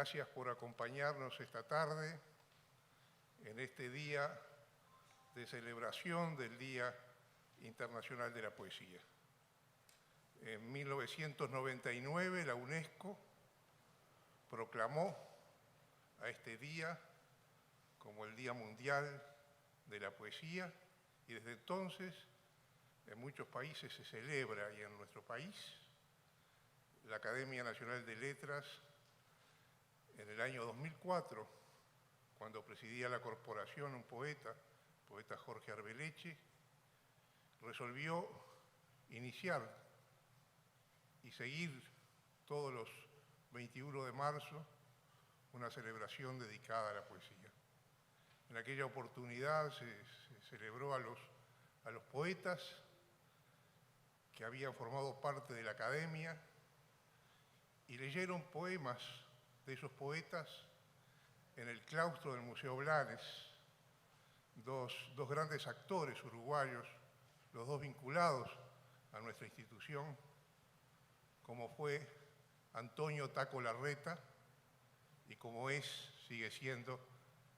Gracias por acompañarnos esta tarde en este día de celebración del Día Internacional de la Poesía. En 1999 la UNESCO proclamó a este día como el Día Mundial de la Poesía y desde entonces en muchos países se celebra, y en nuestro país la Academia Nacional de Letras en el año 2004, cuando presidía la corporación un poeta Jorge Arbeleche, resolvió iniciar y seguir todos los 21 de marzo una celebración dedicada a la poesía. En aquella oportunidad se celebró a los poetas que habían formado parte de la academia y leyeron poemas de esos poetas en el claustro del Museo Blanes, dos grandes actores uruguayos, los dos vinculados a nuestra institución, como fue Antonio Taco Larreta y como sigue siendo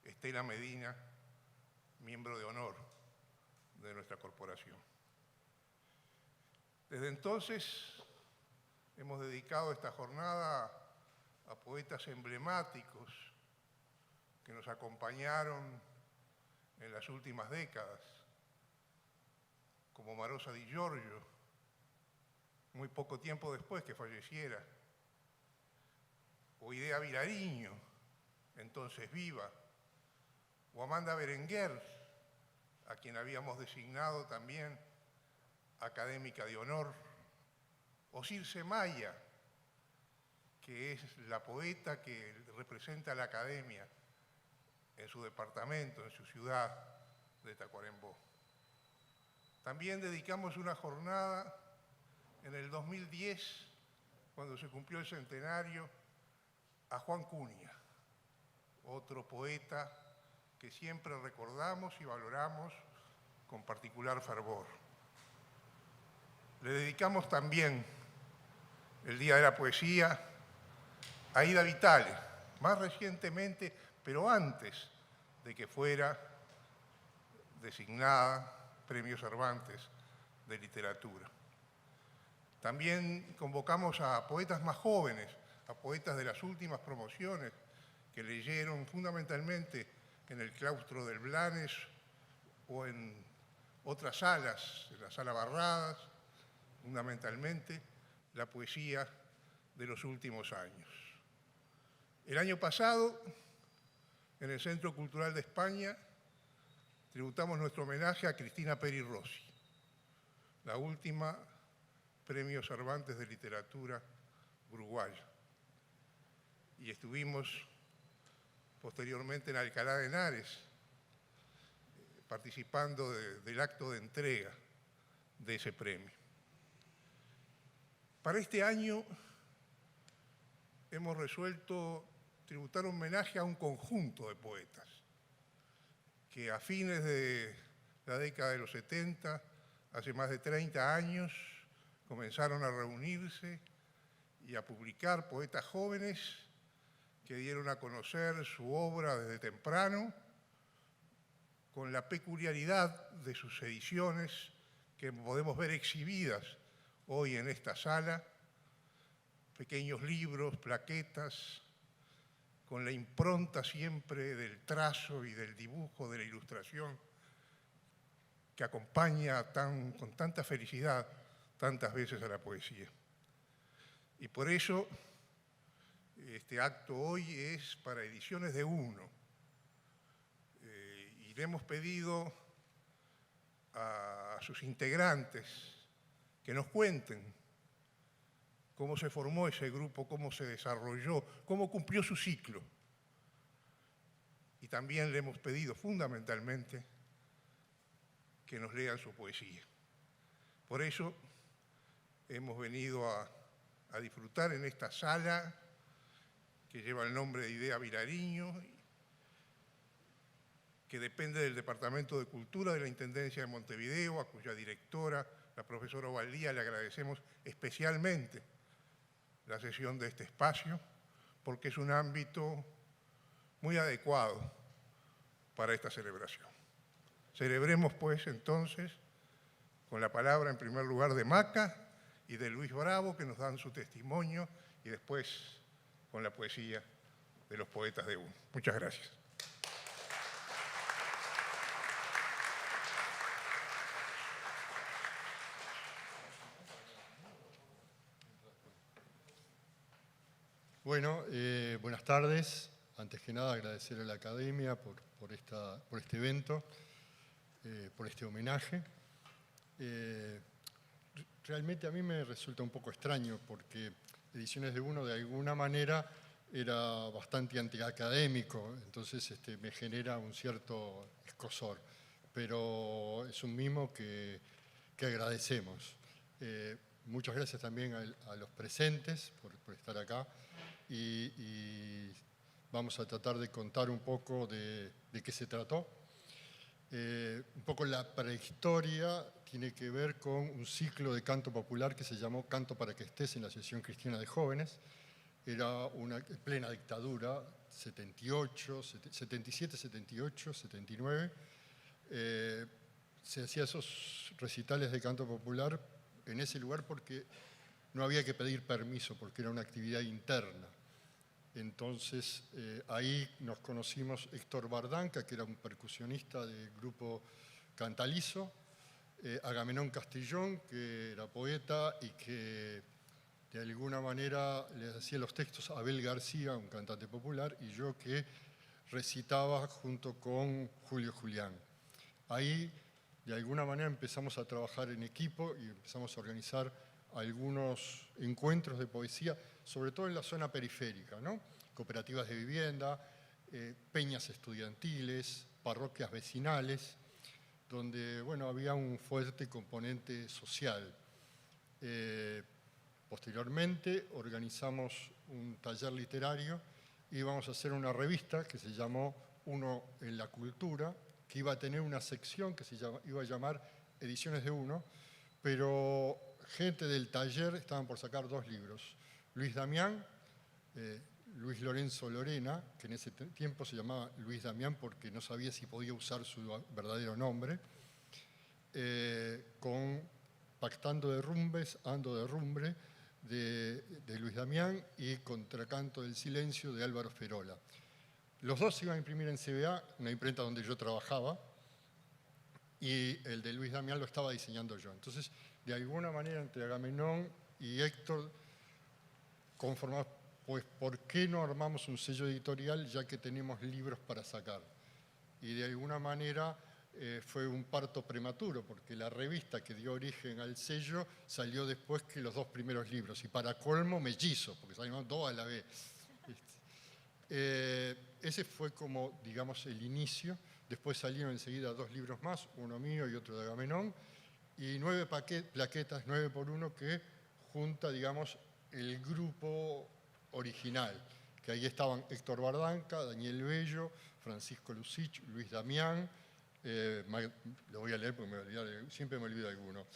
Estela Medina, miembro de honor de nuestra corporación. Desde entonces hemos dedicado esta jornada a poetas emblemáticos que nos acompañaron en las últimas décadas, como Marosa Di Giorgio, muy poco tiempo después que falleciera, o Idea Vilariño, entonces viva, o Amanda Berenguer, a quien habíamos designado también académica de honor, o Circe Maya, que es la poeta que representa a la academia en su departamento, en su ciudad de Tacuarembó. También dedicamos una jornada en el 2010, cuando se cumplió el centenario, a Juan Cunha, otro poeta que siempre recordamos y valoramos con particular fervor. Le dedicamos también el Día de la Poesía a Ida Vitale, más recientemente, pero antes de que fuera designada Premio Cervantes de Literatura. También convocamos a poetas más jóvenes, a poetas de las últimas promociones que leyeron fundamentalmente en el claustro del Blanes o en otras salas, en la Sala Barradas, fundamentalmente la poesía de los últimos años. El año pasado, en el Centro Cultural de España, tributamos nuestro homenaje a Cristina Peri Rossi, la última Premio Cervantes de Literatura uruguaya. Y estuvimos posteriormente en Alcalá de Henares, participando del acto de entrega de ese premio. Para este año hemos resuelto tributar un homenaje a un conjunto de poetas que a fines de la década de los 70, hace más de 30 años, comenzaron a reunirse y a publicar, poetas jóvenes que dieron a conocer su obra desde temprano, con la peculiaridad de sus ediciones que podemos ver exhibidas hoy en esta sala, pequeños libros, plaquetas, con la impronta siempre del trazo y del dibujo, de la ilustración, que acompaña con tanta felicidad tantas veces a la poesía. Y por eso este acto hoy es para Ediciones de Uno. Y le hemos pedido a sus integrantes que nos cuenten cómo se formó ese grupo, cómo se desarrolló, cómo cumplió su ciclo. Y también le hemos pedido fundamentalmente que nos lean su poesía. Por eso hemos venido a disfrutar en esta sala que lleva el nombre de Idea Vilariño, que depende del Departamento de Cultura de la Intendencia de Montevideo, a cuya directora, la profesora Ovaldía, le agradecemos especialmente la cesión de este espacio, porque es un ámbito muy adecuado para esta celebración. Celebremos, pues, entonces, con la palabra, en primer lugar, de Maca y de Luis Bravo, que nos dan su testimonio, y después con la poesía de los poetas de UNE. Muchas gracias. Bueno, buenas tardes. Antes que nada, agradecer a la Academia por este evento, por este homenaje. Realmente a mí me resulta un poco extraño porque Ediciones de Uno de alguna manera era bastante antiacadémico, entonces me genera un cierto escozor, pero es un mimo que agradecemos. Muchas gracias también a los presentes por estar acá y vamos a tratar de contar un poco de qué se trató. Un poco la prehistoria tiene que ver con un ciclo de canto popular que se llamó Canto para que estés en la Asociación Cristiana de Jóvenes. Era una plena dictadura, 78, 77, 78, 79. Se hacía esos recitales de canto popular en ese lugar porque no había que pedir permiso, porque era una actividad interna. Entonces, ahí nos conocimos Héctor Bardanca, que era un percusionista del grupo Cantalizo, Agamenón Castillón, que era poeta y que de alguna manera le hacía los textos a Abel García, un cantante popular, y yo que recitaba junto con Julio Julián. Ahí, de alguna manera, empezamos a trabajar en equipo y empezamos a organizar algunos encuentros de poesía, sobre todo en la zona periférica, ¿no? Cooperativas de vivienda, peñas estudiantiles, parroquias vecinales, donde bueno, había un fuerte componente social. Posteriormente organizamos un taller literario y íbamos a hacer una revista que se llamó Uno en la Cultura, que iba a tener una sección que iba a llamar Ediciones de Uno, pero gente del taller estaban por sacar 2 libros. Luis Damián, Luis Lorenzo Lorena, que en ese tiempo se llamaba Luis Damián porque no sabía si podía usar su verdadero nombre, con Pactando derrumbes, Ando derrumbre, de Luis Damián, y Contracanto del silencio, de Álvaro Ferola. Los 2 se iban a imprimir en CBA, una imprenta donde yo trabajaba, y el de Luis Damián lo estaba diseñando yo. Entonces, de alguna manera, entre Agamenón y Héctor, conformamos, pues, ¿por qué no armamos un sello editorial ya que tenemos libros para sacar? Y de alguna manera fue un parto prematuro, porque la revista que dio origen al sello salió después que los 2 primeros libros, y para colmo mellizos, porque salieron 2 a la vez. Ese fue como, digamos, el inicio. Después salieron enseguida 2 libros más, uno mío y otro de Agamenón, y 9 plaquetas, 9 por 1, que junta, digamos, el grupo original, que ahí estaban Héctor Bardanca, Daniel Bello, Francisco Lucich, Luis Damián, lo voy a leer porque siempre me olvido alguno.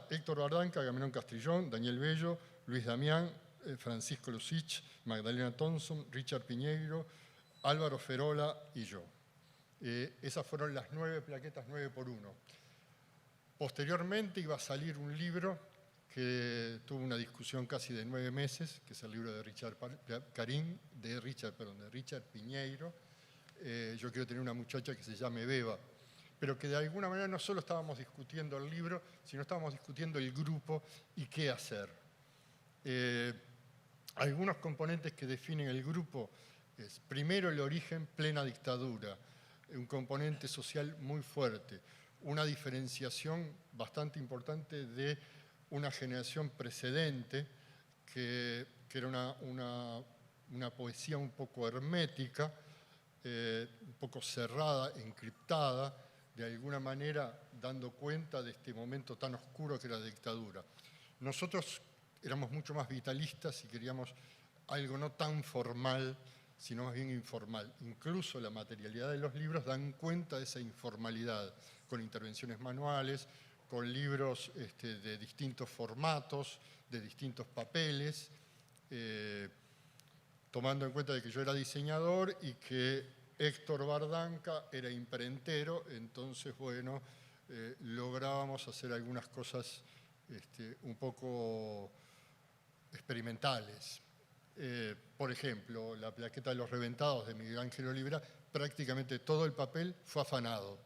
Héctor Bardanca, Agamenón Castillón, Daniel Bello, Luis Damián, Francisco Lucich, Magdalena Thompson, Richard Piñeiro, Álvaro Ferola y yo. Esas fueron las 9 plaquetas, 9 por 1. Posteriormente iba a salir un libro que tuvo una discusión casi de 9 meses, que es el libro de Richard Piñeiro. Yo quiero tener una muchacha que se llame Beba, pero que de alguna manera no solo estábamos discutiendo el libro, sino estábamos discutiendo el grupo y qué hacer. Algunos componentes que definen el grupo es, primero, el origen, plena dictadura, un componente social muy fuerte, una diferenciación bastante importante de una generación precedente que era una poesía un poco hermética, un poco cerrada, encriptada, de alguna manera dando cuenta de este momento tan oscuro que era la dictadura. Nosotros éramos mucho más vitalistas y queríamos algo no tan formal, sino más bien informal. Incluso la materialidad de los libros dan cuenta de esa informalidad, con intervenciones manuales, con libros de distintos formatos, de distintos papeles, tomando en cuenta de que yo era diseñador y que Héctor Bardanca era imprentero, entonces, bueno, lográbamos hacer algunas cosas un poco experimentales. Por ejemplo, la plaqueta de los reventados de Miguel Ángel Olivera, prácticamente todo el papel fue afanado.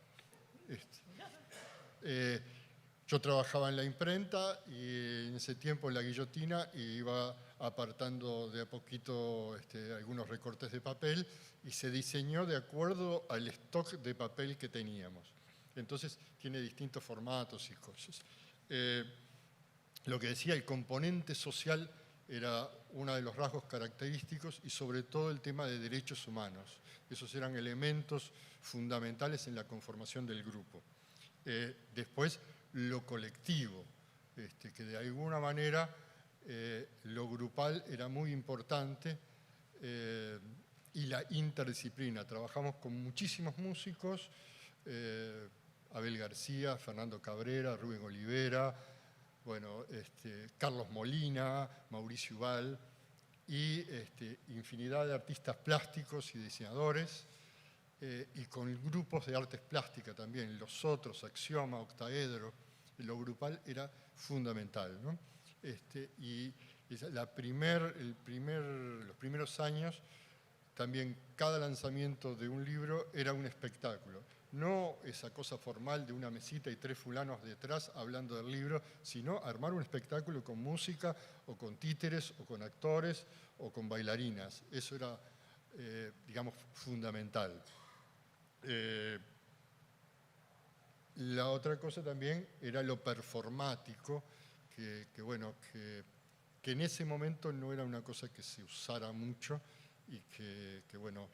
Yo trabajaba en la imprenta y en ese tiempo en la guillotina y iba apartando de a poquito algunos recortes de papel y se diseñó de acuerdo al stock de papel que teníamos. Entonces tiene distintos formatos y cosas. Lo que decía, el componente social era uno de los rasgos característicos y sobre todo el tema de derechos humanos. Esos eran elementos fundamentales en la conformación del grupo. Después, lo colectivo, que de alguna manera lo grupal era muy importante, y la interdisciplina. Trabajamos con muchísimos músicos, Abel García, Fernando Cabrera, Rubén Olivera, bueno, Carlos Molina, Mauricio Ubal, y infinidad de artistas plásticos y diseñadores, y con grupos de artes plásticas también, Los Otros, Axioma, Octaedro. Lo grupal era fundamental, ¿no? Y los primeros años, también cada lanzamiento de un libro era un espectáculo. No esa cosa formal de una mesita y 3 fulanos detrás hablando del libro, sino armar un espectáculo con música, o con títeres, o con actores, o con bailarinas. Eso era, digamos, fundamental. La otra cosa también era lo performático, que en ese momento no era una cosa que se usara mucho y que bueno,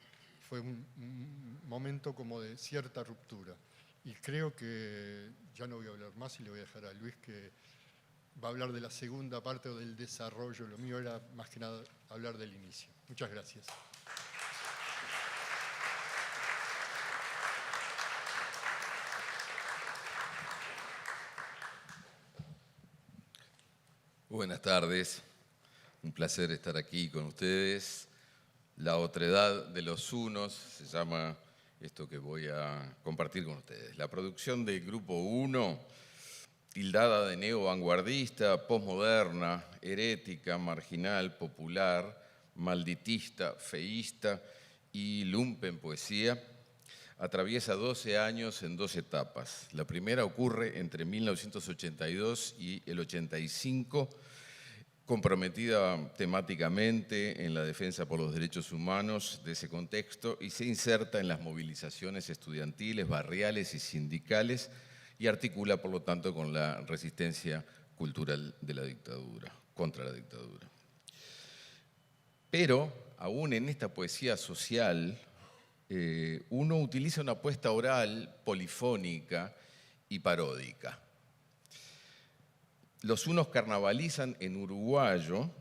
fue un momento como de cierta ruptura. Y creo que ya no voy a hablar más y le voy a dejar a Luis, que va a hablar de la segunda parte o del desarrollo. Lo mío era más que nada hablar del inicio. Muchas gracias. Buenas tardes, un placer estar aquí con ustedes. La otredad de los unos se llama esto que voy a compartir con ustedes. La producción del Grupo 1, tildada de neovanguardista, posmoderna, herética, marginal, popular, malditista, feísta y lumpen poesía, atraviesa 12 años en 2 etapas. La primera ocurre entre 1982 y el 85, comprometida temáticamente en la defensa por los derechos humanos de ese contexto, y se inserta en las movilizaciones estudiantiles, barriales y sindicales, y articula, por lo tanto, con la resistencia cultural de la dictadura, contra la dictadura. Pero, aún en esta poesía social, uno utiliza una apuesta oral, polifónica y paródica. Los unos carnavalizan en uruguayo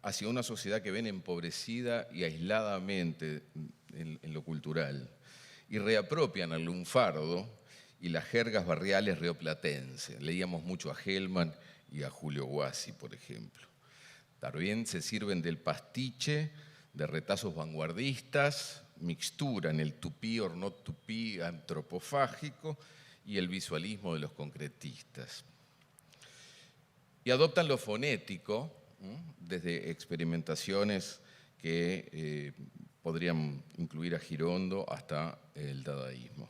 hacia una sociedad que ven empobrecida y aisladamente en lo cultural, y reapropian al lunfardo y las jergas barriales rioplatenses. Leíamos mucho a Hellman y a Julio Guassi, por ejemplo. También se sirven del pastiche, de retazos vanguardistas, mixturan el tupí or not tupí antropofágico y el visualismo de los concretistas. Y adoptan lo fonético, desde experimentaciones que podrían incluir a Girondo hasta el dadaísmo.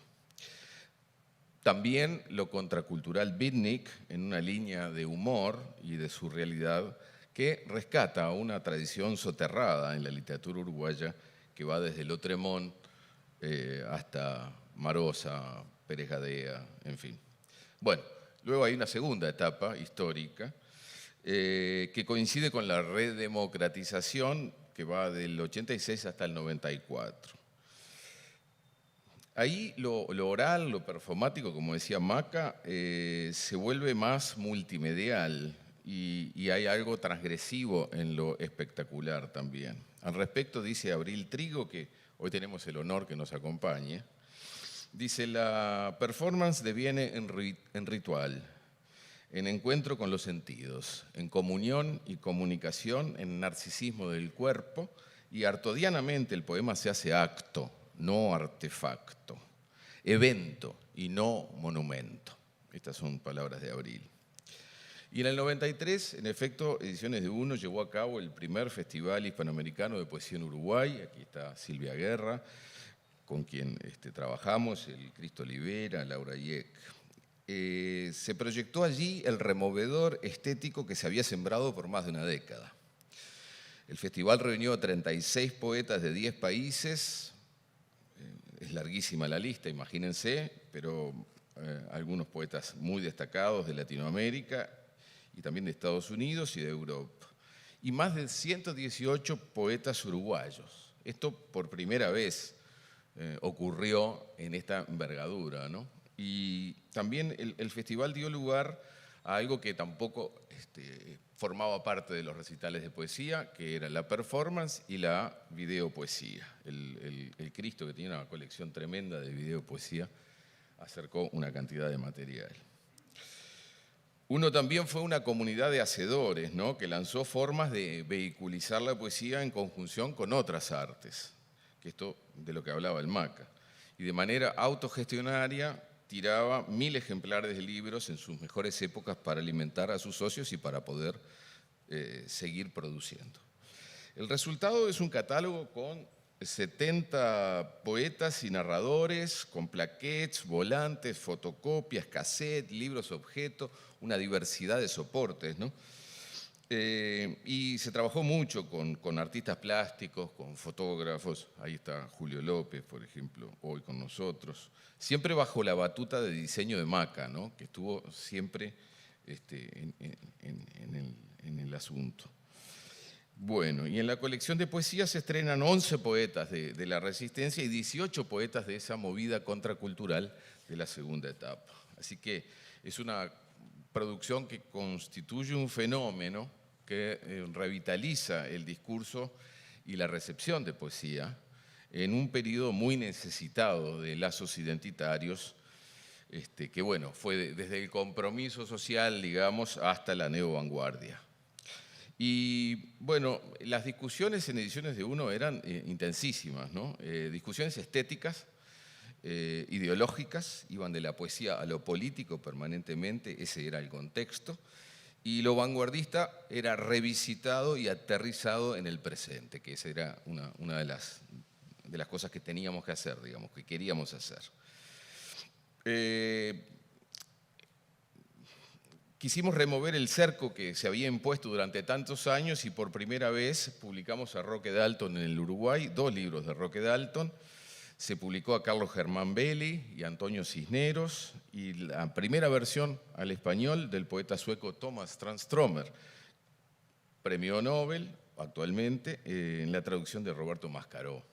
También lo contracultural beatnik, en una línea de humor y de surrealidad que rescata una tradición soterrada en la literatura uruguaya que va desde Lotremont hasta Marosa, Pérez Gadea, en fin. Bueno, luego hay una segunda etapa histórica que coincide con la redemocratización que va del 86 hasta el 94. Ahí lo oral, lo performático, como decía Maca, se vuelve más multimedial y hay algo transgresivo en lo espectacular también. Al respecto dice Abril Trigo, que hoy tenemos el honor que nos acompañe, dice: la performance deviene en ritual, en encuentro con los sentidos, en comunión y comunicación, en narcisismo del cuerpo y artodianamente el poema se hace acto, no artefacto, evento y no monumento. Estas son palabras de Abril. Y en el 93, en efecto, Ediciones de Uno llevó a cabo el primer Festival Hispanoamericano de Poesía en Uruguay. Aquí está Silvia Guerra, con quien trabajamos, el Cristo Olivera, Laura Yek. Se proyectó allí el removedor estético que se había sembrado por más de una década. El festival reunió a 36 poetas de 10 países. Es larguísima la lista, imagínense, pero algunos poetas muy destacados de Latinoamérica y también de Estados Unidos y de Europa. Y más de 118 poetas uruguayos. Esto por primera vez ocurrió en esta envergadura, ¿no? Y también el festival dio lugar a algo que tampoco formaba parte de los recitales de poesía, que era la performance y la videopoesía. El Cristo, que tenía una colección tremenda de videopoesía, acercó una cantidad de material. Uno también fue una comunidad de hacedores, ¿no?, que lanzó formas de vehiculizar la poesía en conjunción con otras artes, que esto de lo que hablaba el MACA, y de manera autogestionaria tiraba 1000 ejemplares de libros en sus mejores épocas para alimentar a sus socios y para poder seguir produciendo. El resultado es un catálogo con 70 poetas y narradores, con plaquettes, volantes, fotocopias, cassettes, libros objeto, una diversidad de soportes, ¿no? Y se trabajó mucho con artistas plásticos, con fotógrafos. Ahí está Julio López, por ejemplo, hoy con nosotros. Siempre bajo la batuta de diseño de MACA, ¿no?, que estuvo siempre en el asunto. Bueno, y en la colección de poesía se estrenan 11 poetas de la Resistencia y 18 poetas de esa movida contracultural de la segunda etapa. Así que es una producción que constituye un fenómeno que revitaliza el discurso y la recepción de poesía en un periodo muy necesitado de lazos identitarios, que bueno, fue desde el compromiso social, digamos, hasta la neovanguardia. Y bueno, las discusiones en Ediciones de Uno eran intensísimas, ¿no? Discusiones estéticas, ideológicas, iban de la poesía a lo político permanentemente, ese era el contexto, y lo vanguardista era revisitado y aterrizado en el presente, que esa era una de las cosas que teníamos que hacer, digamos, que queríamos hacer. Quisimos remover el cerco que se había impuesto durante tantos años y por primera vez publicamos a Roque Dalton en el Uruguay, 2 libros de Roque Dalton. Se publicó a Carlos Germán Belli y Antonio Cisneros, y la primera versión al español del poeta sueco Thomas Tranströmer, premio Nobel actualmente, en la traducción de Roberto Mascaró.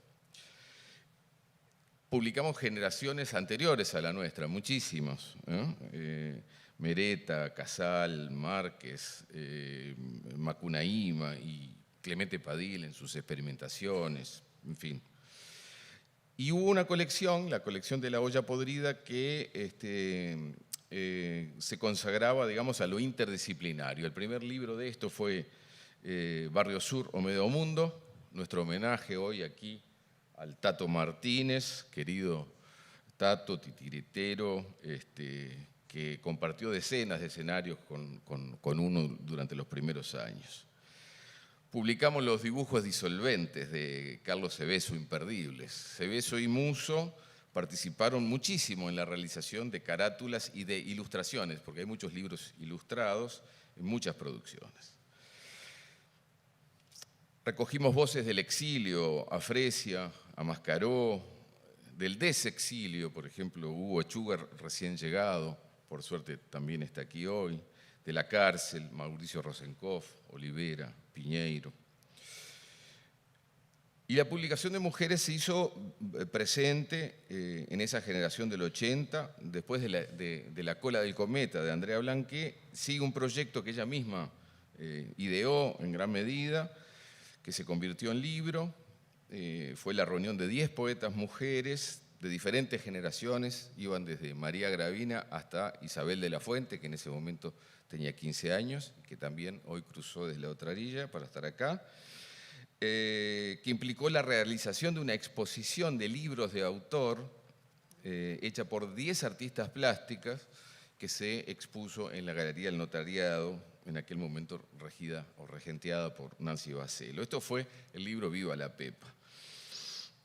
Publicamos generaciones anteriores a la nuestra, muchísimos, ¿no? Mereta, Casal, Márquez, Macunaíma y Clemente Padilla en sus experimentaciones, en fin. Y hubo una colección, la colección de La olla podrida, que se consagraba, digamos, a lo interdisciplinario. El primer libro de esto fue Barrio Sur o Medio Mundo, nuestro homenaje hoy aquí al Tato Martínez, querido Tato, titiritero, que compartió decenas de escenarios con uno durante los primeros años. Publicamos los dibujos disolventes de Carlos Cebeso, imperdibles. Cebeso y Muso participaron muchísimo en la realización de carátulas y de ilustraciones, porque hay muchos libros ilustrados en muchas producciones. Recogimos voces del exilio, a Fresia, a Mascaró, del desexilio, por ejemplo, Hugo Echugar, recién llegado, por suerte también está aquí hoy, de la cárcel, Mauricio Rosenkopf, Olivera, Piñeiro. Y la publicación de mujeres se hizo presente en esa generación del 80, después de La cola del cometa, de Andrea Blanqué, sigue un proyecto que ella misma ideó en gran medida, que se convirtió en libro. Fue la reunión de 10 poetas mujeres de diferentes generaciones, iban desde María Gravina hasta Isabel de la Fuente, que en ese momento tenía 15 años, que también hoy cruzó desde la otra orilla para estar acá. que implicó la realización de una exposición de libros de autor hecha por 10 artistas plásticas que se expuso en la Galería del Notariado, en aquel momento regida o regenteada por Nancy Bacelo. Esto fue el libro Viva la Pepa.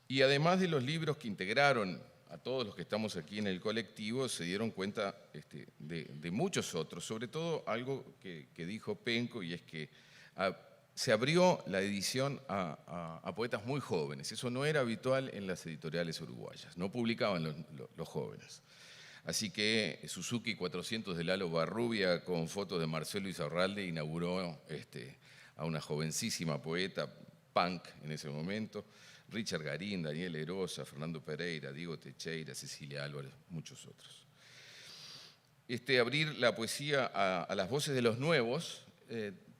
Y además de los libros que integraron a todos los que estamos aquí en el colectivo, se dieron cuenta de muchos otros, sobre todo algo que dijo Penco, y es que se abrió la edición a poetas muy jóvenes. Eso no era habitual en las editoriales uruguayas, no publicaban los jóvenes. Así que Suzuki 400 de Lalo Barrubia, con fotos de Marcelo Izarralde, inauguró a una jovencísima poeta, punk en ese momento, Richard Garín, Daniel Erosa, Fernando Pereira, Diego Techeira, Cecilia Álvarez, muchos otros. Abrir la poesía a las voces de los nuevos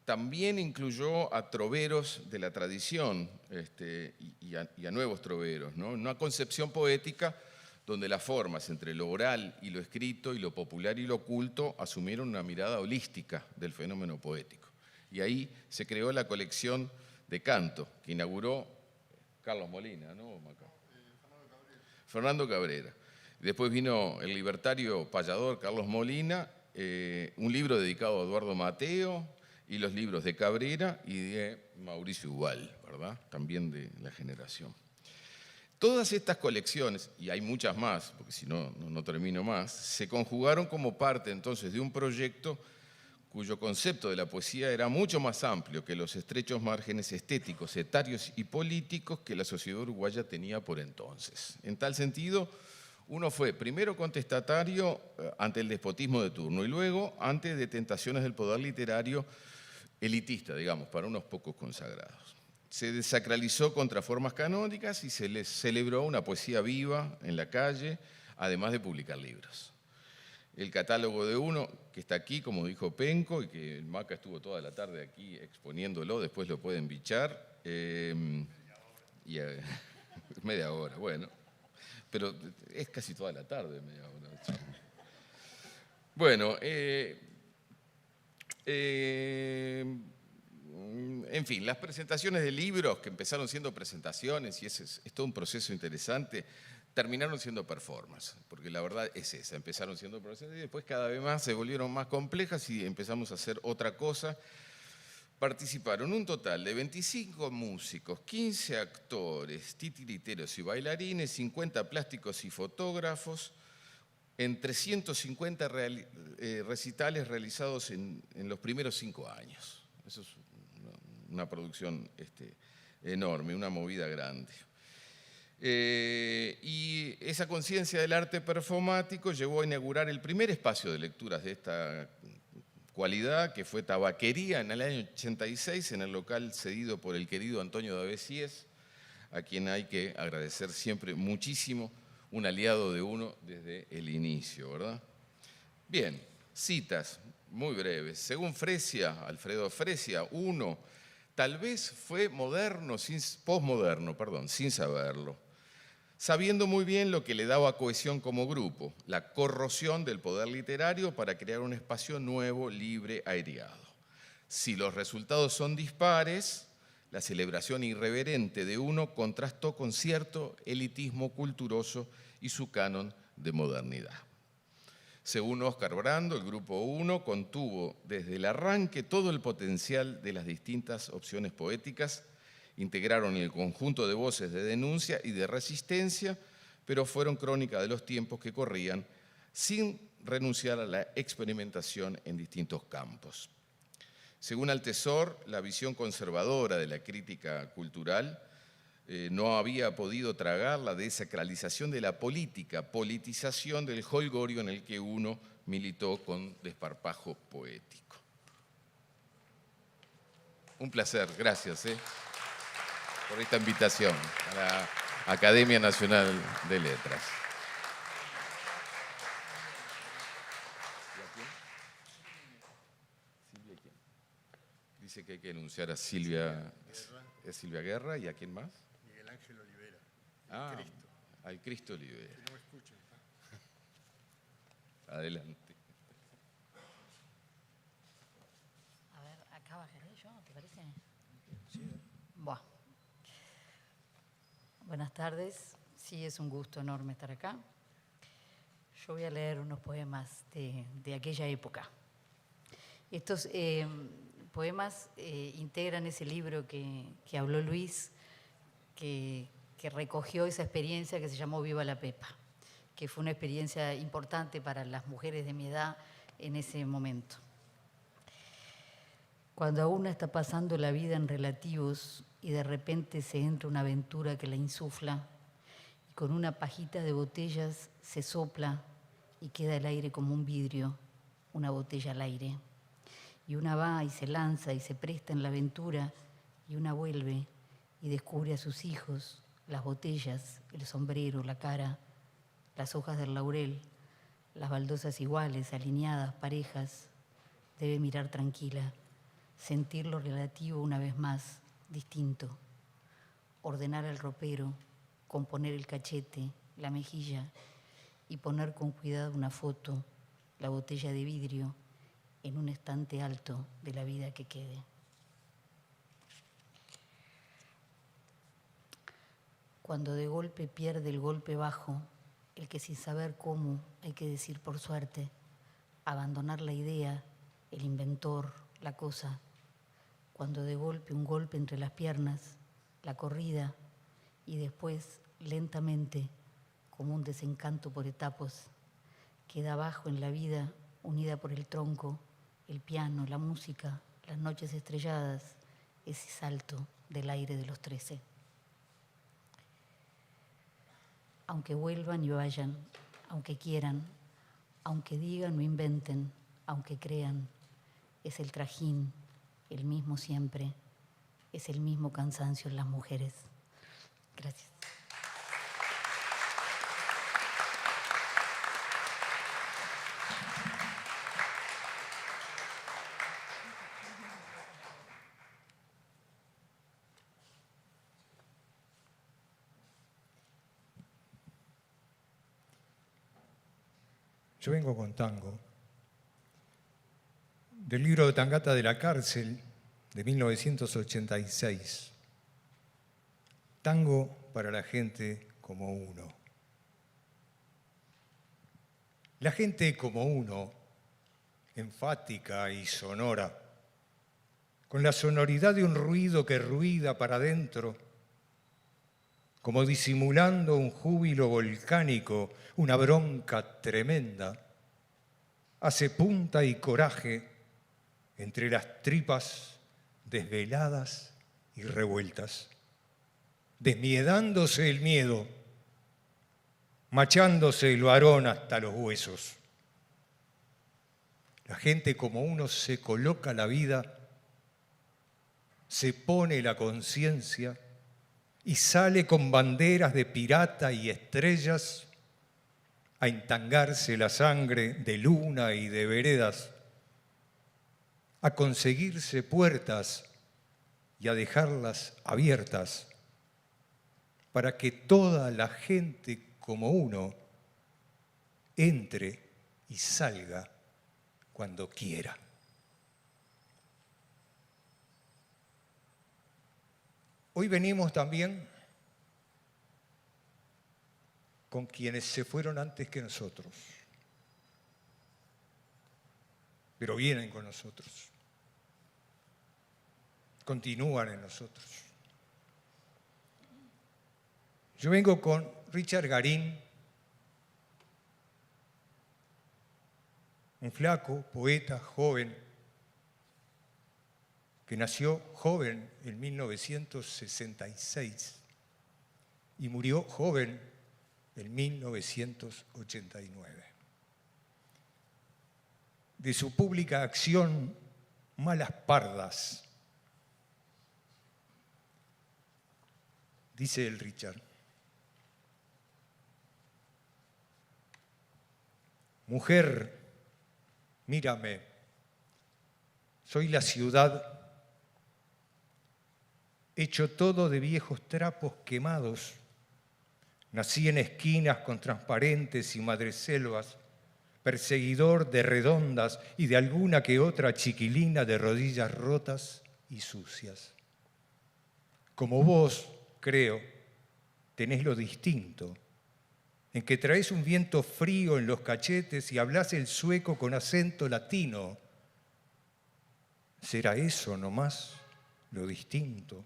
también incluyó a troveros de la tradición y a nuevos troveros, ¿no? Una concepción poética donde las formas entre lo oral y lo escrito y lo popular y lo culto asumieron una mirada holística del fenómeno poético. Y ahí se creó la colección de canto que inauguró Carlos Molina, ¿no, Maca? Fernando Cabrera. Después vino el libertario payador Carlos Molina, un libro dedicado a Eduardo Mateo y los libros de Cabrera y de Mauricio Ubal, ¿verdad? También de la generación. Todas estas colecciones, y hay muchas más, porque si no, no termino más, se conjugaron como parte entonces de un proyecto cuyo concepto de la poesía era mucho más amplio que los estrechos márgenes estéticos, etarios y políticos que la sociedad uruguaya tenía por entonces. En tal sentido, uno fue primero contestatario ante el despotismo de turno y luego ante de tentaciones del poder literario elitista, digamos, para unos pocos consagrados. Se desacralizó contra formas canónicas y se les celebró una poesía viva en la calle, además de publicar libros. El catálogo de uno, que está aquí, como dijo Penco, y que el Maca estuvo toda la tarde aquí exponiéndolo, después lo pueden bichar. Media hora, bueno. Pero es casi toda la tarde, media hora. Bueno, en fin, las presentaciones de libros que empezaron siendo presentaciones, y ese es todo un proceso interesante, terminaron siendo performance, porque la verdad es esa, empezaron siendo performance y después cada vez más se volvieron más complejas y empezamos a hacer otra cosa. Participaron un total de 25 músicos, 15 actores, titiriteros y bailarines, 50 plásticos y fotógrafos, en 350 recitales realizados en los primeros 5 años. Eso es una producción enorme, una movida grande. Y esa conciencia del arte performático llevó a inaugurar el primer espacio de lecturas de esta cualidad, que fue Tabaquería, en el año 86, en el local cedido por el querido Antonio Davesíes, a quien hay que agradecer siempre muchísimo, un aliado de uno desde el inicio, ¿verdad? Bien, citas muy breves. Según Fresia, Alfredo Fresia, uno tal vez fue posmoderno, sin saberlo, sabiendo muy bien lo que le daba cohesión como grupo, la corrosión del poder literario para crear un espacio nuevo, libre, aireado. Si los resultados son dispares, la celebración irreverente de uno contrastó con cierto elitismo culturoso y su canon de modernidad. Según Óscar Brando, el Grupo 1 contuvo desde el arranque todo el potencial de las distintas opciones poéticas, integraron el conjunto de voces de denuncia y de resistencia, pero fueron crónica de los tiempos que corrían sin renunciar a la experimentación en distintos campos. Según Altesor, la visión conservadora de la crítica cultural no había podido tragar la desacralización de la política, politización del jolgorio en el que uno militó con desparpajo poético. Un placer, gracias por esta invitación a la Academia Nacional de Letras. Dice que hay que anunciar a Silvia Guerra y a quién más. Miguel Ángel Olivera. Cristo. Al Cristo Olivera. Que no me escuchen. Adelante. A ver, acá bajaré yo, ¿te parece? Sí. Buah, Buenas tardes. Sí, es un gusto enorme estar acá. Yo voy a leer unos poemas de aquella época. Estos poemas integran ese libro que habló Luis, que recogió esa experiencia que se llamó Viva la Pepa, que fue una experiencia importante para las mujeres de mi edad en ese momento. Cuando una está pasando la vida en relativos y de repente se entra una aventura que la insufla, y con una pajita de botellas se sopla y queda el aire como un vidrio, una botella al aire. Y una va y se lanza y se presta en la aventura, y una vuelve y descubre a sus hijos, las botellas, el sombrero, la cara, las hojas del laurel, las baldosas iguales, alineadas, parejas. Debe mirar tranquila, sentir lo relativo una vez más, distinto. Ordenar el ropero, componer el cachete, la mejilla y poner con cuidado una foto, la botella de vidrio, en un estante alto de la vida que quede. Cuando de golpe pierde el golpe bajo, el que sin saber cómo, hay que decir por suerte, abandonar la idea, el inventor, la cosa. Cuando de golpe un golpe entre las piernas, la corrida, y después, lentamente, como un desencanto por etapas, queda abajo en la vida, unida por el tronco, el piano, la música, las noches estrelladas, ese salto del aire de los 13. Aunque vuelvan y vayan, aunque quieran, aunque digan o inventen, aunque crean, es el trajín, el mismo siempre, es el mismo cansancio en las mujeres. Gracias. Yo vengo con tango, del libro de Tangata de la Cárcel de 1986. Tango para la gente como uno. La gente como uno, enfática y sonora, con la sonoridad de un ruido que ruida para adentro, como disimulando un júbilo volcánico, una bronca tremenda, hace punta y coraje entre las tripas desveladas y revueltas, desmiedándose el miedo, machándose el varón hasta los huesos. La gente como uno se coloca la vida, se pone la conciencia y sale con banderas de pirata y estrellas a entangarse la sangre de luna y de veredas, a conseguirse puertas y a dejarlas abiertas para que toda la gente como uno entre y salga cuando quiera. Hoy venimos también con quienes se fueron antes que nosotros, pero vienen con nosotros, continúan en nosotros. Yo vengo con Richard Garín, un flaco, poeta, joven, que nació joven en 1966 y murió joven en 1989. De su pública acción, Malas Pardas, dice el Richard: mujer, mírame, soy la ciudad, hecho todo de viejos trapos quemados. Nací en esquinas con transparentes y madreselvas, perseguidor de redondas y de alguna que otra chiquilina de rodillas rotas y sucias. Como vos, creo, tenés lo distinto, en que traes un viento frío en los cachetes y hablas el sueco con acento latino. ¿Será eso nomás lo distinto?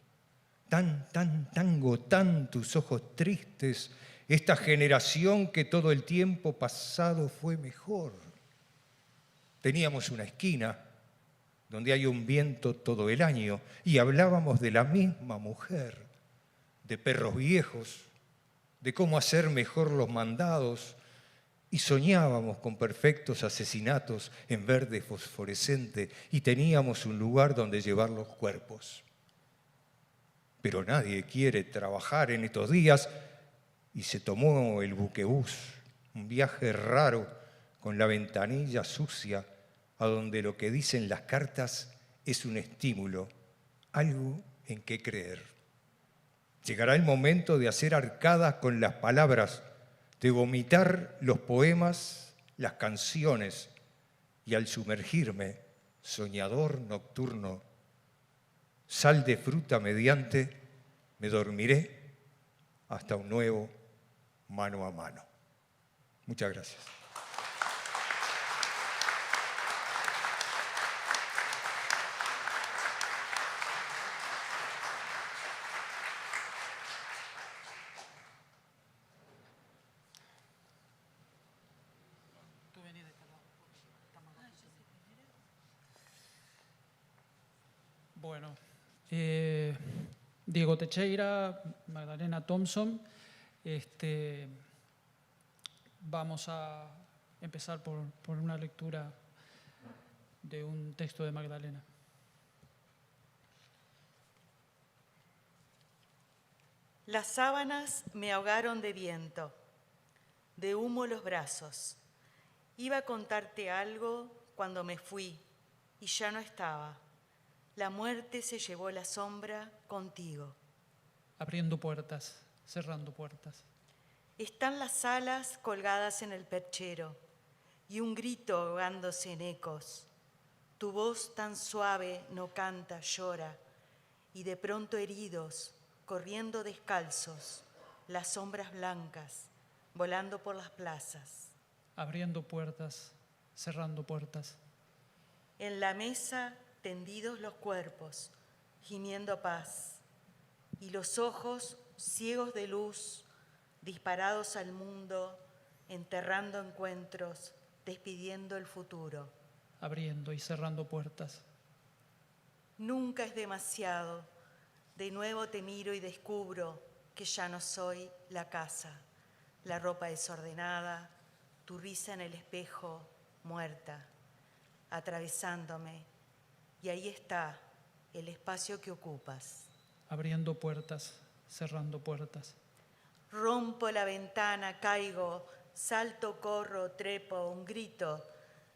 Tango, tan tus ojos tristes, esta generación que todo el tiempo pasado fue mejor. Teníamos una esquina donde hay un viento todo el año y hablábamos de la misma mujer, de perros viejos, de cómo hacer mejor los mandados y soñábamos con perfectos asesinatos en verde fosforescente y teníamos un lugar donde llevar los cuerpos. Pero nadie quiere trabajar en estos días y se tomó el buquebús, un viaje raro con la ventanilla sucia, a donde lo que dicen las cartas es un estímulo, algo en qué creer. Llegará el momento de hacer arcadas con las palabras, de vomitar los poemas, las canciones, y al sumergirme, soñador nocturno, sal de fruta mediante, me dormiré hasta un nuevo mano a mano. Muchas gracias. Bueno, Diego Teixeira, Magdalena Thompson. Vamos a empezar por una lectura de un texto de Magdalena. Las sábanas me ahogaron de viento, de humo los brazos. Iba a contarte algo cuando me fui y ya no estaba. La muerte se llevó la sombra contigo. Abriendo puertas, cerrando puertas. Están las alas colgadas en el perchero y un grito ahogándose en ecos. Tu voz tan suave no canta, llora, y de pronto heridos, corriendo descalzos, las sombras blancas, volando por las plazas. Abriendo puertas, cerrando puertas. En la mesa, tendidos los cuerpos, gimiendo paz, y los ojos ciegos de luz, disparados al mundo, enterrando encuentros, despidiendo el futuro. Abriendo y cerrando puertas. Nunca es demasiado. De nuevo te miro y descubro que ya no soy la casa, la ropa desordenada, tu risa en el espejo, muerta, atravesándome. Y ahí está el espacio que ocupas. Abriendo puertas, cerrando puertas. Rompo la ventana, caigo, salto, corro, trepo, un grito.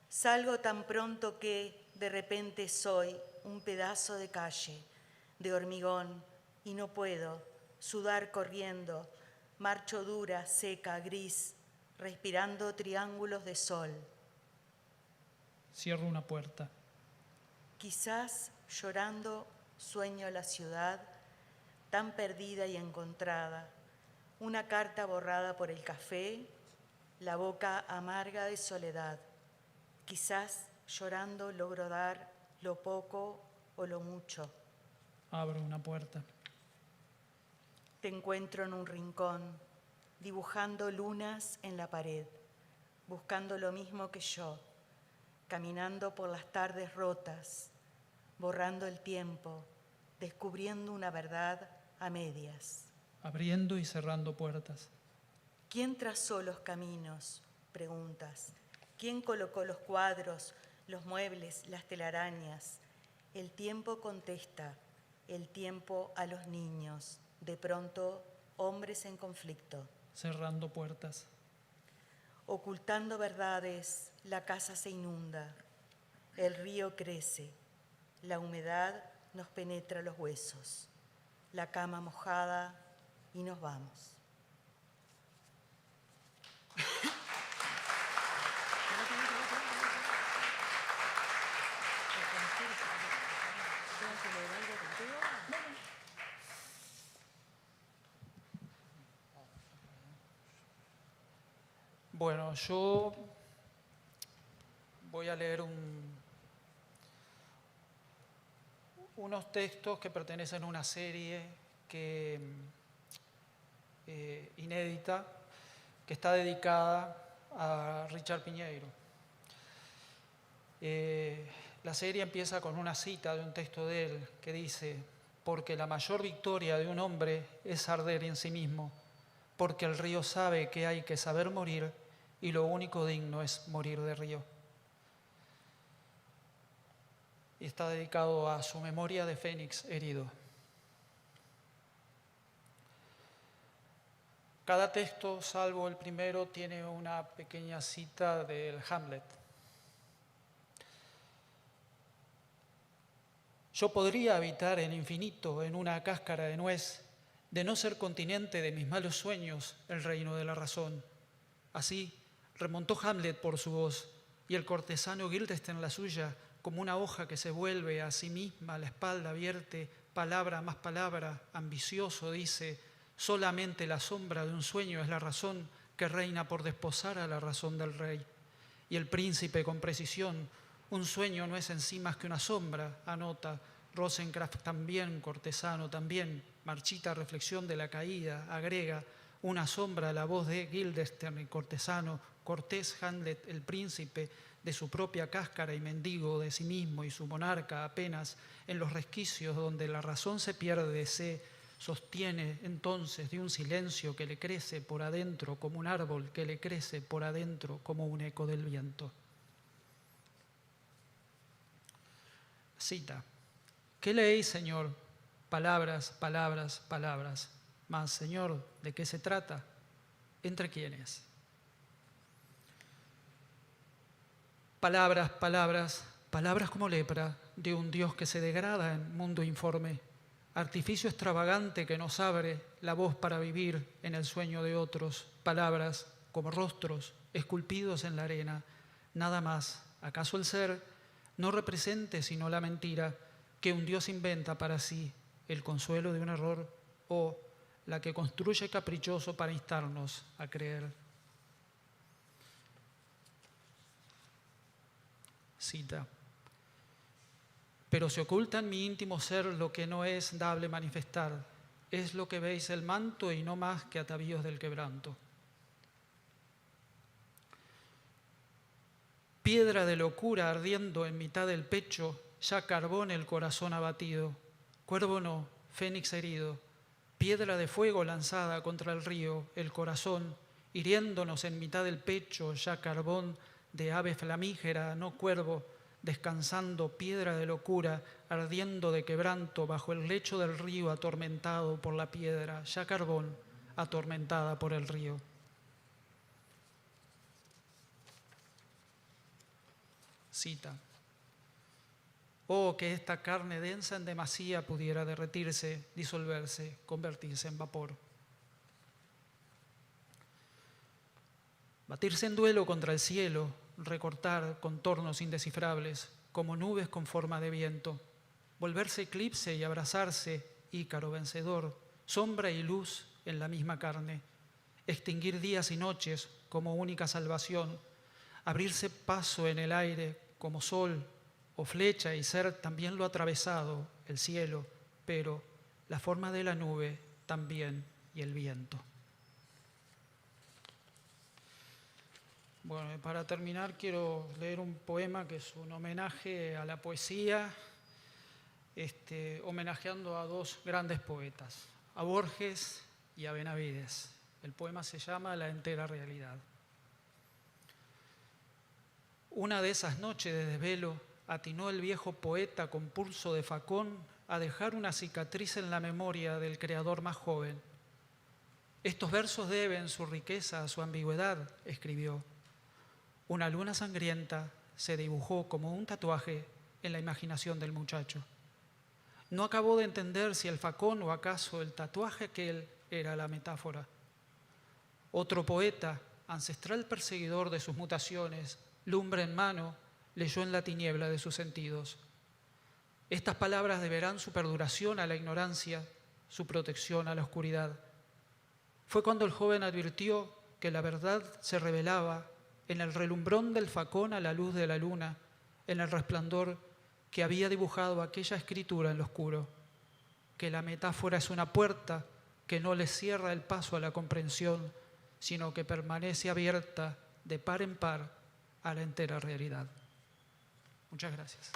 Salgo tan pronto que de repente soy un pedazo de calle, de hormigón, y no puedo sudar corriendo. Marcho dura, seca, gris, respirando triángulos de sol. Cierro una puerta. Quizás llorando sueño la ciudad tan perdida y encontrada, una carta borrada por el café, la boca amarga de soledad. Quizás llorando logro dar lo poco o lo mucho. Abro una puerta. Te encuentro en un rincón, dibujando lunas en la pared, buscando lo mismo que yo, caminando por las tardes rotas, borrando el tiempo, descubriendo una verdad a medias. Abriendo y cerrando puertas. ¿Quién trazó los caminos? Preguntas. ¿Quién colocó los cuadros, los muebles, las telarañas? El tiempo contesta, el tiempo a los niños. De pronto, hombres en conflicto. Cerrando puertas. Ocultando verdades, la casa se inunda. El río crece. La humedad nos penetra los huesos. La cama mojada y nos vamos. Bueno, yo voy a leer unos textos que pertenecen a una serie inédita que está dedicada a Richard Piñeiro. La serie empieza con una cita de un texto de él que dice: porque la mayor victoria de un hombre es arder en sí mismo, porque el río sabe que hay que saber morir y lo único digno es morir de río. Y está dedicado a su memoria de Fénix herido. Cada texto, salvo el primero, tiene una pequeña cita del Hamlet. Yo podría habitar en infinito en una cáscara de nuez, de no ser continente de mis malos sueños el reino de la razón. Así remontó Hamlet por su voz, y el cortesano Guildenstern la suya, como una hoja que se vuelve a sí misma, la espalda vierte, palabra más palabra, ambicioso dice: solamente la sombra de un sueño es la razón que reina por desposar a la razón del rey. Y el príncipe con precisión: un sueño no es en sí más que una sombra, anota. Rosencraft también, cortesano también, marchita reflexión de la caída, agrega: una sombra a la voz de Guildenstern y cortesano, cortés Hamlet, el príncipe de su propia cáscara y mendigo de sí mismo y su monarca apenas en los resquicios donde la razón se pierde, se sostiene entonces de un silencio que le crece por adentro como un árbol que le crece por adentro como un eco del viento. Cita: ¿qué leéis, Señor? Palabras, palabras, palabras. Mas, Señor, ¿de qué se trata? ¿Entre quiénes? Palabras, palabras, palabras como lepra de un Dios que se degrada en mundo informe, artificio extravagante que nos abre la voz para vivir en el sueño de otros, palabras como rostros esculpidos en la arena, nada más. ¿Acaso el ser no represente sino la mentira que un Dios inventa para sí, el consuelo de un error, o la que construye caprichoso para instarnos a creer? Cita: pero se oculta en mi íntimo ser lo que no es dable manifestar, es lo que veis el manto y no más que atavíos del quebranto. Piedra de locura ardiendo en mitad del pecho, ya carbón el corazón abatido, cuervo no, fénix herido, piedra de fuego lanzada contra el río, el corazón, hiriéndonos en mitad del pecho, ya carbón de ave flamígera, no cuervo, descansando piedra de locura, ardiendo de quebranto bajo el lecho del río atormentado por la piedra, ya carbón, atormentada por el río. Cita: oh, que esta carne densa en demasía pudiera derretirse, disolverse, convertirse en vapor. Batirse en duelo contra el cielo, recortar contornos indescifrables, como nubes con forma de viento, volverse eclipse y abrazarse, Ícaro vencedor, sombra y luz en la misma carne, extinguir días y noches como única salvación, abrirse paso en el aire como sol o flecha y ser también lo atravesado, el cielo, pero la forma de la nube también y el viento. Bueno, para terminar quiero leer un poema que es un homenaje a la poesía, homenajeando a dos grandes poetas, a Borges y a Benavides. El poema se llama La entera realidad. Una de esas noches de desvelo atinó el viejo poeta con pulso de facón a dejar una cicatriz en la memoria del creador más joven. Estos versos deben su riqueza a su ambigüedad, escribió. Una luna sangrienta se dibujó como un tatuaje en la imaginación del muchacho. No acabó de entender si el facón o acaso el tatuaje aquel era la metáfora. Otro poeta, ancestral perseguidor de sus mutaciones, lumbre en mano, leyó en la tiniebla de sus sentidos. Estas palabras deberán su perduración a la ignorancia, su protección a la oscuridad. Fue cuando el joven advirtió que la verdad se revelaba en el relumbrón del facón a la luz de la luna, en el resplandor que había dibujado aquella escritura en lo oscuro, que la metáfora es una puerta que no le cierra el paso a la comprensión, sino que permanece abierta de par en par a la entera realidad. Muchas gracias.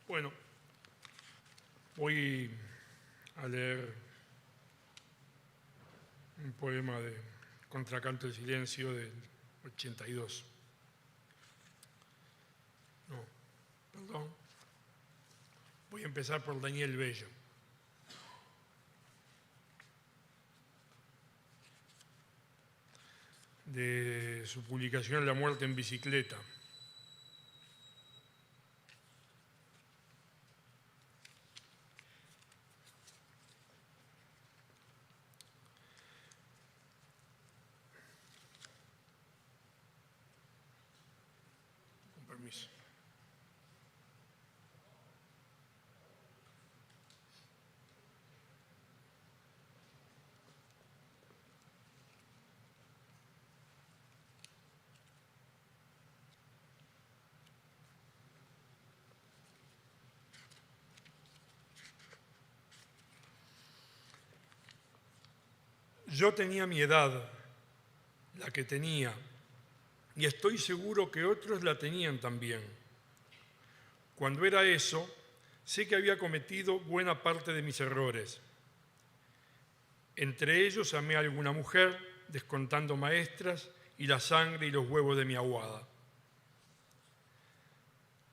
Bueno, voy a leer un poema de Contracanto del Silencio del 82. No, perdón. Voy a empezar por Daniel Bello. De su publicación La muerte en bicicleta. Yo tenía mi edad, la que tenía, y estoy seguro que otros la tenían también. Cuando era eso, sé que había cometido buena parte de mis errores. Entre ellos amé a alguna mujer, descontando maestras y la sangre y los huevos de mi aguada.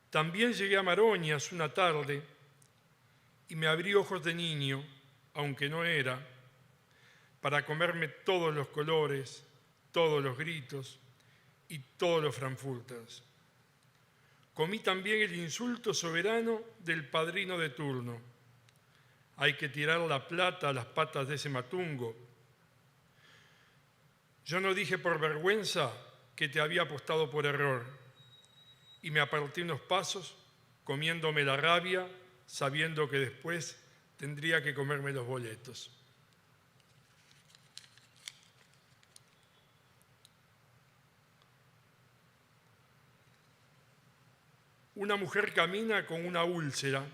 También llegué a Maroñas una tarde y me abrí ojos de niño, aunque no era, para comerme todos los colores, todos los gritos y todos los frankfurters. Comí también el insulto soberano del padrino de turno. Hay que tirar la plata a las patas de ese matungo. Yo no dije por vergüenza que te había apostado por error y me aparté unos pasos comiéndome la rabia, sabiendo que después tendría que comerme los boletos. Una mujer camina con una úlcera,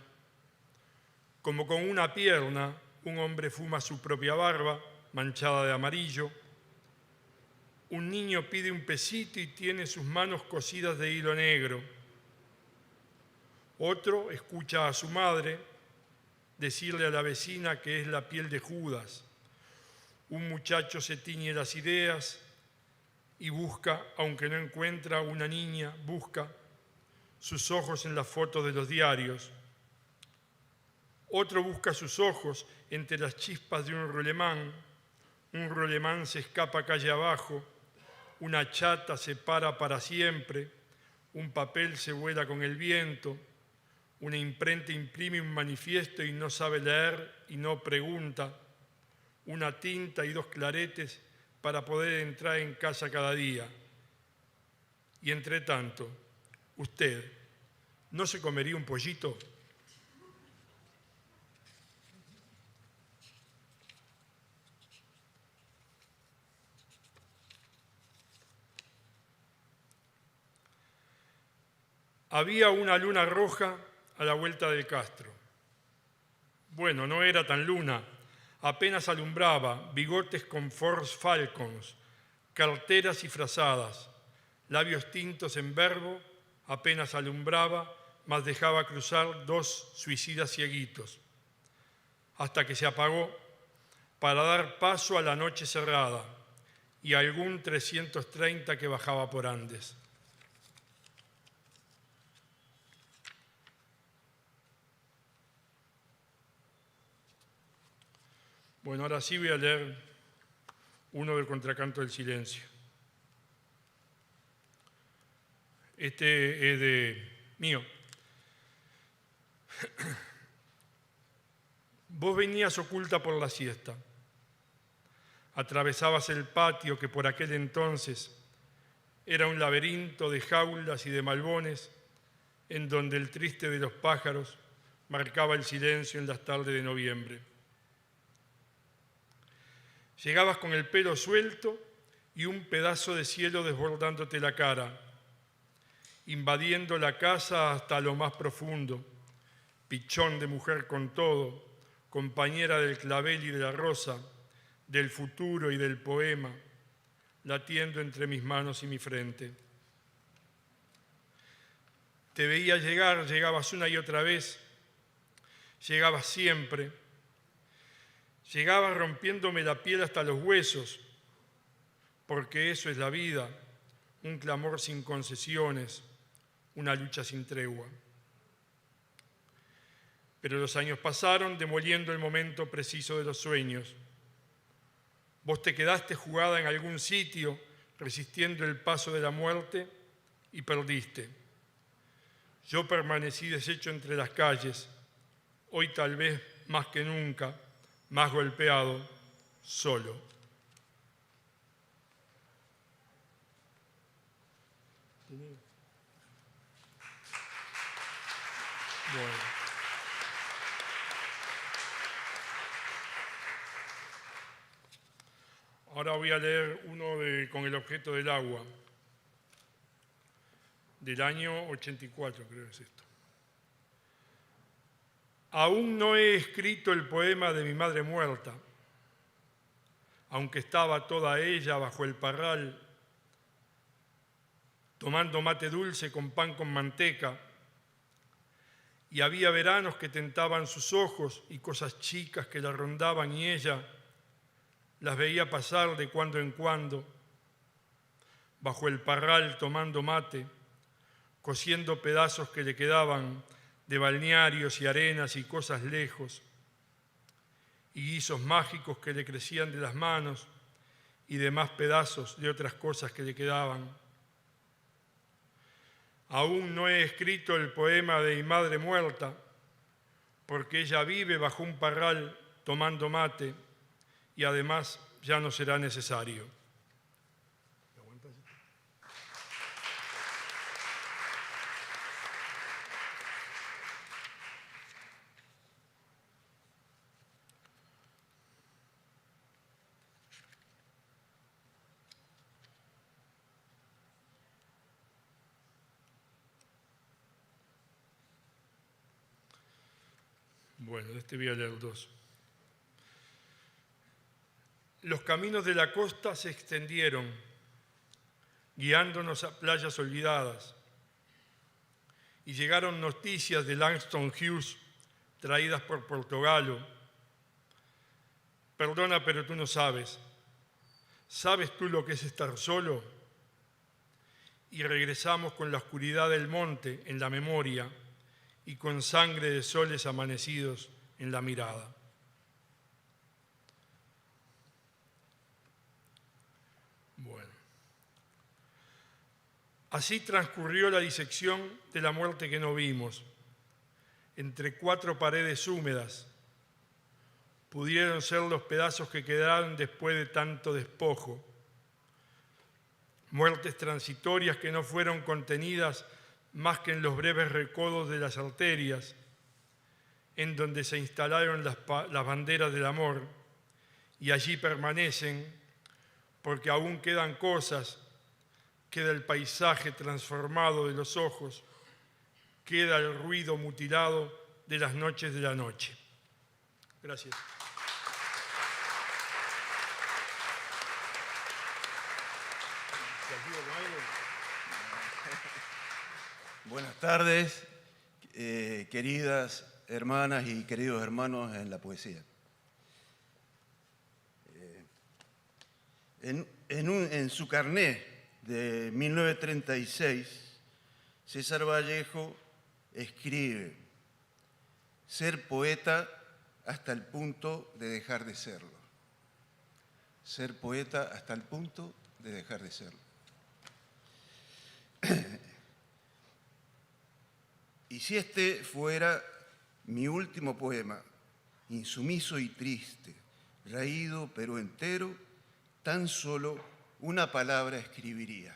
como con una pierna, un hombre fuma su propia barba, manchada de amarillo. Un niño pide un pesito y tiene sus manos cosidas de hilo negro. Otro escucha a su madre decirle a la vecina que es la piel de Judas. Un muchacho se tiñe las ideas y busca, aunque no encuentra una niña, busca sus ojos en las fotos de los diarios. Otro busca sus ojos entre las chispas de un rolemán se escapa calle abajo, una chata se para para siempre, un papel se vuela con el viento, una imprenta imprime un manifiesto y no sabe leer y no pregunta, una tinta y 2 claretes para poder entrar en casa cada día. Y entre tanto, ¿usted no se comería un pollito? Había una luna roja a la vuelta del Castro. Bueno, no era tan luna, apenas alumbraba, bigotes con Force Falcons, carteras y frazadas, labios tintos en verbo, apenas alumbraba, mas dejaba cruzar 2 suicidas cieguitos, hasta que se apagó para dar paso a la noche cerrada y a algún 330 que bajaba por Andes. Bueno, ahora sí voy a leer uno del Contracanto del Silencio. Este es mío. Vos venías oculta por la siesta. Atravesabas el patio que por aquel entonces era un laberinto de jaulas y de malbones en donde el triste de los pájaros marcaba el silencio en las tardes de noviembre. Llegabas con el pelo suelto y un pedazo de cielo desbordándote la cara, invadiendo la casa hasta lo más profundo, pichón de mujer con todo, compañera del clavel y de la rosa, del futuro y del poema, latiendo entre mis manos y mi frente. Te veía llegar, llegabas una y otra vez, llegabas siempre, llegabas rompiéndome la piel hasta los huesos, porque eso es la vida, un clamor sin concesiones, una lucha sin tregua. Pero los años pasaron demoliendo el momento preciso de los sueños. Vos te quedaste jugada en algún sitio, resistiendo el paso de la muerte, y perdiste. Yo permanecí deshecho entre las calles, hoy tal vez más que nunca, más golpeado, solo. Bueno. Ahora voy a leer uno con el objeto del agua, del año 84, creo que es esto. Aún no he escrito el poema de mi madre muerta, aunque estaba toda ella bajo el parral, tomando mate dulce con pan con manteca, y había veranos que tentaban sus ojos y cosas chicas que la rondaban y ella las veía pasar de cuando en cuando, bajo el parral tomando mate, cosiendo pedazos que le quedaban de balnearios y arenas y cosas lejos, y guisos mágicos que le crecían de las manos y demás pedazos de otras cosas que le quedaban. Aún no he escrito el poema de mi madre muerta, porque ella vive bajo un parral tomando mate y además ya no será necesario. Bueno, de este voy a leer dos. Los caminos de la costa se extendieron, guiándonos a playas olvidadas, y llegaron noticias de Langston Hughes traídas por Portogalo. Perdona, pero tú no sabes. ¿Sabes tú lo que es estar solo? Y regresamos con la oscuridad del monte en la memoria y con sangre de soles amanecidos en la mirada. Bueno. Así transcurrió la disección de la muerte que no vimos. Entre cuatro paredes húmedas pudieron ser los pedazos que quedaron después de tanto despojo. Muertes transitorias que no fueron contenidas más que en los breves recodos de las arterias, en donde se instalaron las banderas del amor, y allí permanecen, porque aún quedan cosas, queda el paisaje transformado de los ojos, queda el ruido mutilado de las noches de la noche. Gracias. Buenas tardes, queridas hermanas y queridos hermanos en la poesía. En su carné de 1936, César Vallejo escribe: ser poeta hasta el punto de dejar de serlo. Ser poeta hasta el punto de dejar de serlo. Y si este fuera mi último poema, insumiso y triste, raído pero entero, tan solo una palabra escribiría: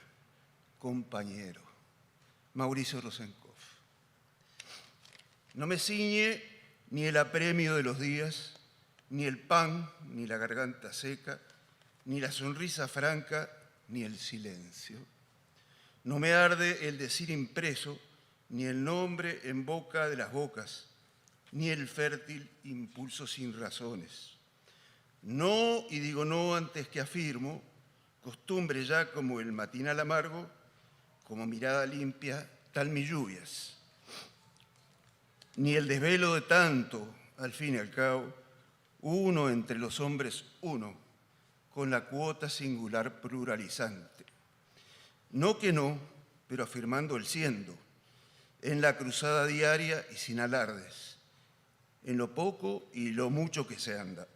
compañero. Mauricio Rosenkopf. No me ciñe ni el apremio de los días, ni el pan, ni la garganta seca, ni la sonrisa franca, ni el silencio. No me arde el decir impreso, ni el nombre en boca de las bocas, ni el fértil impulso sin razones. No, y digo no antes que afirmo, costumbre ya como el matinal amargo, como mirada limpia, tal mis lluvias. Ni el desvelo de tanto, al fin y al cabo, uno entre los hombres uno, con la cuota singular pluralizante. No que no, pero afirmando el siendo, en la cruzada diaria y sin alardes, en lo poco y lo mucho que se anda.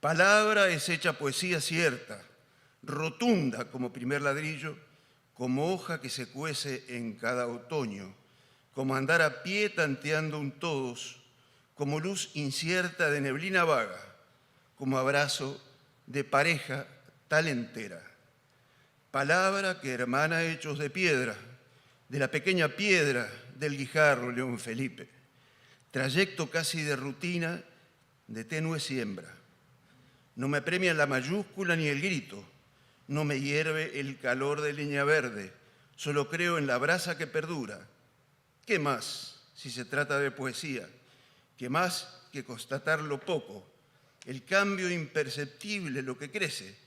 Palabra es hecha poesía cierta, rotunda como primer ladrillo, como hoja que se cuece en cada otoño, como andar a pie tanteando un todos, como luz incierta de neblina vaga, como abrazo de pareja tal entera. Palabra que hermana hechos de piedra, de la pequeña piedra del guijarro León Felipe, trayecto casi de rutina, de tenue siembra. No me apremia la mayúscula ni el grito, no me hierve el calor de leña verde, solo creo en la brasa que perdura. ¿Qué más si se trata de poesía? ¿Qué más que constatar lo poco, el cambio imperceptible, lo que crece?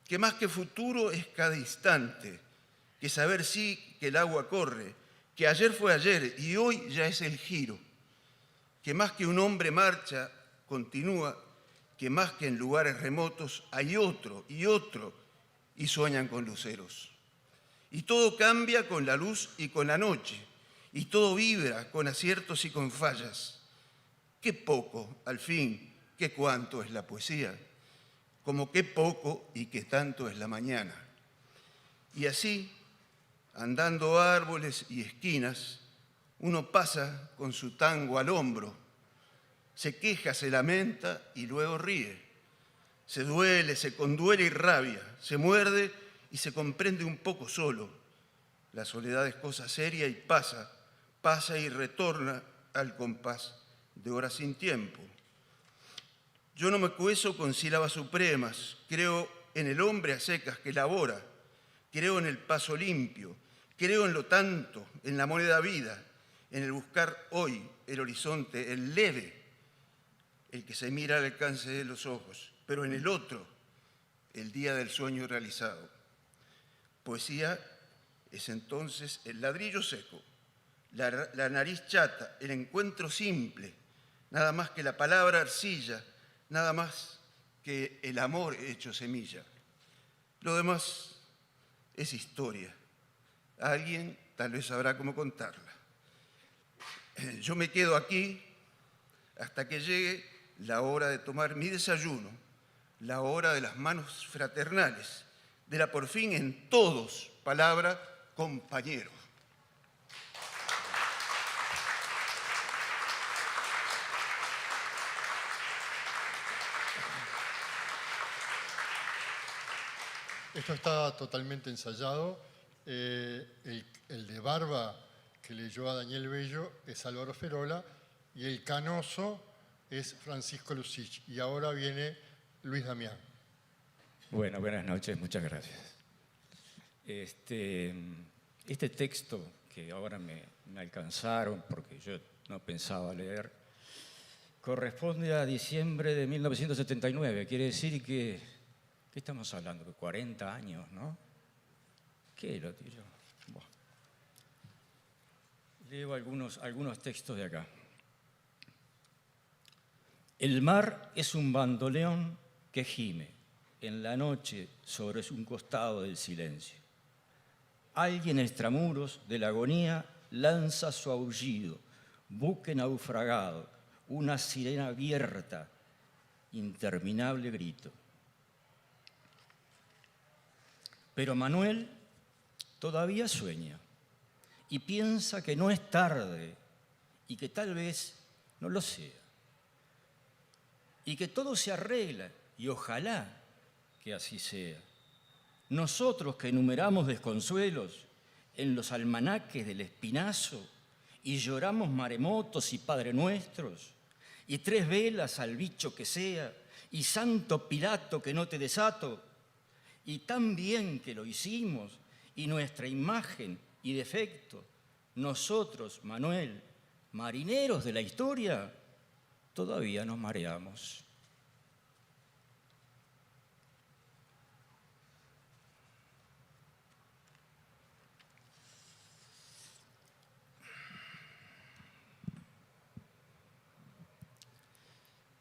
¿Qué más que futuro es cada instante? Que saber sí que el agua corre, que ayer fue ayer y hoy ya es el giro. Que más que un hombre marcha, continúa, que más que en lugares remotos hay otro y sueñan con luceros. Y todo cambia con la luz y con la noche, y todo vibra con aciertos y con fallas. Qué poco, al fin, qué cuánto es la poesía, como qué poco y qué tanto es la mañana. Y así, andando árboles y esquinas, uno pasa con su tango al hombro, se queja, se lamenta y luego ríe. Se duele, se conduele y rabia, se muerde y se comprende un poco solo. La soledad es cosa seria y pasa y retorna al compás de horas sin tiempo. Yo no me cuezo con sílabas supremas, creo en el hombre a secas que labora, creo en el paso limpio, creo en lo tanto, en la moneda vida, en el buscar hoy el horizonte, el leve, el que se mira al alcance de los ojos, pero en el otro, el día del sueño realizado. Poesía es entonces el ladrillo seco, la nariz chata, el encuentro simple, nada más que la palabra arcilla, nada más que el amor hecho semilla. Lo demás es historia. Alguien tal vez sabrá cómo contarla. Yo me quedo aquí hasta que llegue la hora de tomar mi desayuno, la hora de las manos fraternales, de la por fin en todos palabra compañero. Esto está totalmente ensayado. El de barba que leyó a Daniel Bello es Álvaro Ferola y el canoso es Francisco Lucich. Y ahora viene Luis Damián. Bueno, buenas noches, muchas gracias. Este texto que ahora me alcanzaron porque yo no pensaba leer, corresponde a diciembre de 1979. Quiere decir que, ¿qué estamos hablando? De 40 años, ¿no? ¿Qué lo tiro? Bueno. Leo algunos textos de acá. El mar es un bandoleón que gime en la noche sobre un costado del silencio. Alguien extramuros de la agonía lanza su aullido, buque naufragado, una sirena abierta, interminable grito. Pero Manuel todavía sueña y piensa que no es tarde y que tal vez no lo sea. Y que todo se arregla, y ojalá que así sea. Nosotros que enumeramos desconsuelos en los almanaques del espinazo y lloramos maremotos y Padre Nuestros, y 3 velas al bicho que sea, y Santo Pilato que no te desato, y tan bien que lo hicimos, y nuestra imagen y defecto, nosotros, Manuel, marineros de la historia, todavía nos mareamos.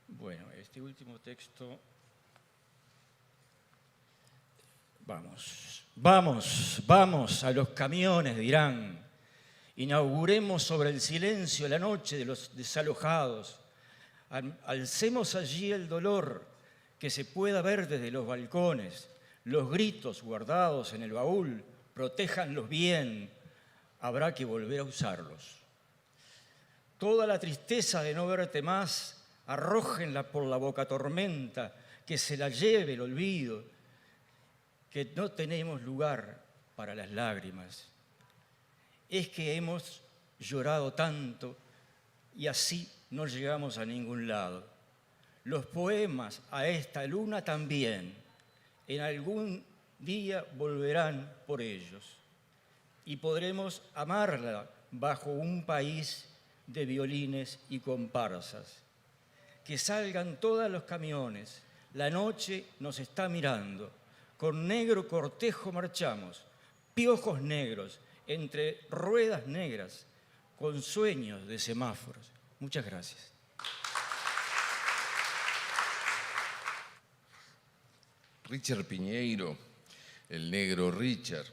Bueno, este último texto, vamos a los camiones, dirán. Inauguremos sobre el silencio la noche de los desalojados. Alcemos allí el dolor que se pueda ver desde los balcones. Los gritos guardados en el baúl, protéjanlos bien. Habrá que volver a usarlos. Toda la tristeza de no verte más, arrójenla por la boca tormenta, que se la lleve el olvido, que no tenemos lugar para las lágrimas. Es que hemos llorado tanto y así no llegamos a ningún lado. Los poemas a esta luna también, en algún día volverán por ellos y podremos amarla bajo un país de violines y comparsas. Que salgan todos los camiones, la noche nos está mirando, con negro cortejo marchamos, piojos negros, entre ruedas negras, con sueños de semáforos. Muchas gracias. Richard Piñeiro, el negro Richard,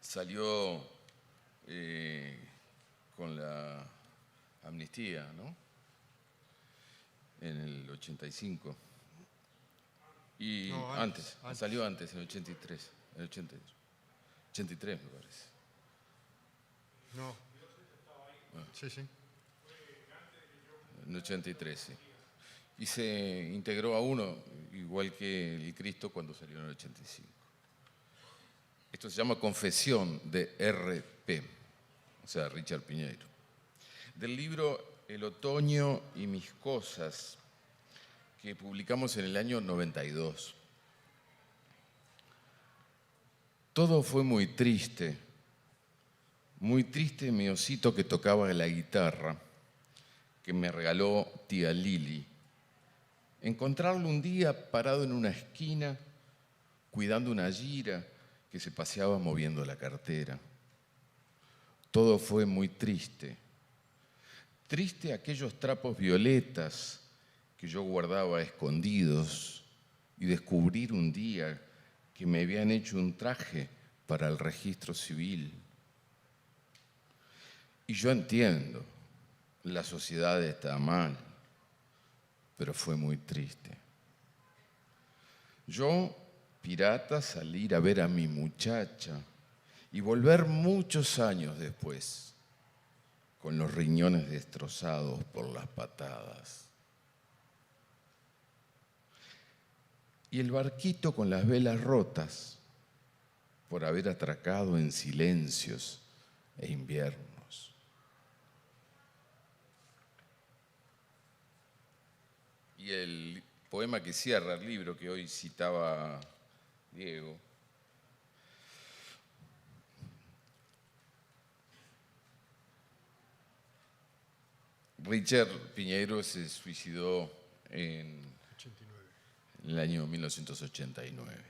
salió con la amnistía, ¿no? En el 85. Y No, antes, antes. salió antes, en el 83. En el 83, me parece. No. Sí, sí. En el 83, sí. Y se integró a uno, igual que el Cristo, cuando salió en el 85. Esto se llama Confesión de R.P., o sea, Richard Piñeiro. Del libro El otoño y mis cosas, que publicamos en el año 92. Todo fue muy triste mi osito que tocaba la guitarra, que me regaló tía Lili. Encontrarlo un día parado en una esquina, cuidando una gira que se paseaba moviendo la cartera. Todo fue muy triste. Triste aquellos trapos violetas que yo guardaba escondidos y descubrir un día que me habían hecho un traje para el registro civil. Y yo entiendo, la sociedad está mal, pero fue muy triste. Yo, pirata, salir a ver a mi muchacha y volver muchos años después, con los riñones destrozados por las patadas. Y el barquito con las velas rotas por haber atracado en silencios e inviernos. Y el poema que cierra el libro que hoy citaba Diego, Richard Piñeiro se suicidó en el año 1989.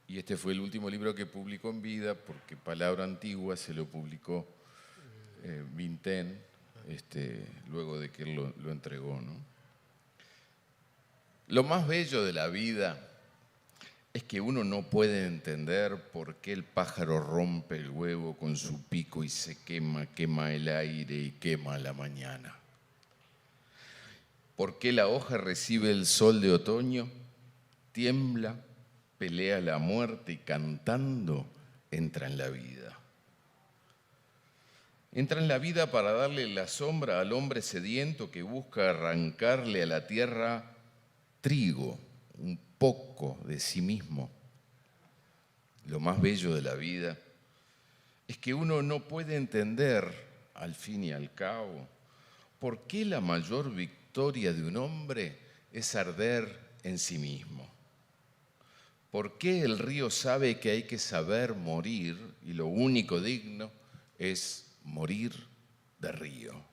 Y este fue el último libro que publicó en vida, porque Palabra Antigua se lo publicó Vintén, luego de que él lo entregó, ¿no? Lo más bello de la vida es que uno no puede entender por qué el pájaro rompe el huevo con su pico y se quema el aire y quema la mañana. ¿Por qué la hoja recibe el sol de otoño, tiembla, pelea la muerte y cantando entra en la vida? Entra en la vida para darle la sombra al hombre sediento que busca arrancarle a la tierra trigo, un poco de sí mismo. Lo más bello de la vida es que uno no puede entender, al fin y al cabo, por qué la mayor victoria de un hombre es arder en sí mismo. ¿Por qué el río sabe que hay que saber morir y lo único digno es morir de río?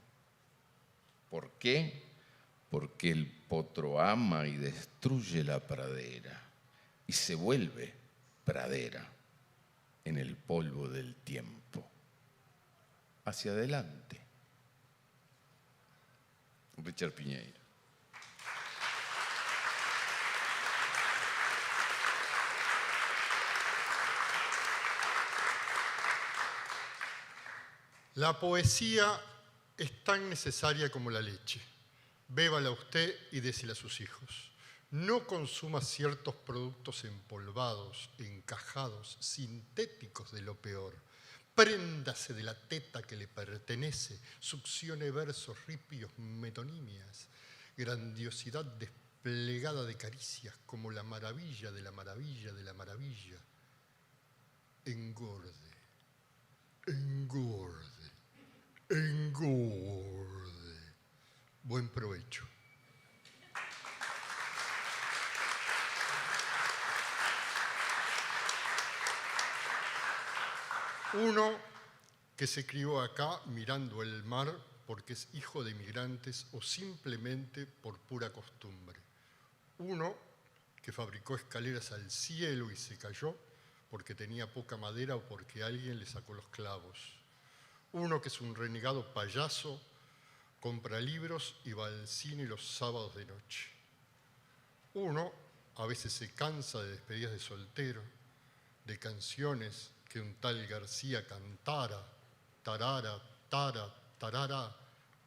¿Por qué? Porque el potro ama y destruye la pradera y se vuelve pradera en el polvo del tiempo. Hacia adelante. Richard Piñeiro. La poesía es tan necesaria como la leche. Bébala usted y désela a sus hijos. No consuma ciertos productos empolvados, encajados, sintéticos de lo peor. Préndase de la teta que le pertenece, succione versos, ripios, metonimias, grandiosidad desplegada de caricias como la maravilla de la maravilla de la maravilla. Engorde, engorde, engorde. Buen provecho. Uno que se crió acá mirando el mar porque es hijo de inmigrantes o simplemente por pura costumbre. Uno que fabricó escaleras al cielo y se cayó porque tenía poca madera o porque alguien le sacó los clavos. Uno que es un renegado payaso, compra libros y va al cine los sábados de noche. Uno a veces se cansa de despedidas de soltero, de canciones que un tal García cantara, tarara, tara, tarara.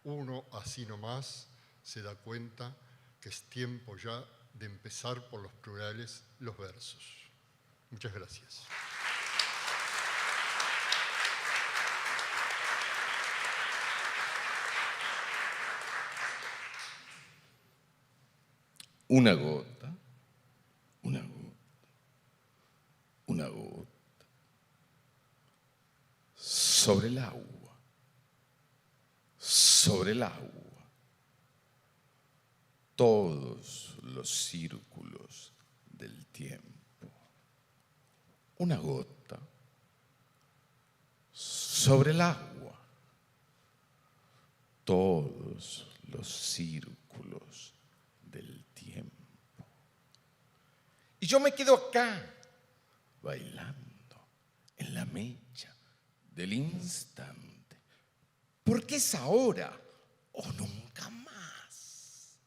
Uno así nomás se da cuenta que es tiempo ya de empezar por los plurales los versos. Muchas gracias. Una gota, una gota, una gota. Sobre el agua, sobre el agua. Todos los círculos del tiempo. Una gota sobre el agua. Todos los círculos del tiempo. Y yo me quedo acá, bailando en la mecha del instante. Porque es ahora o nunca más,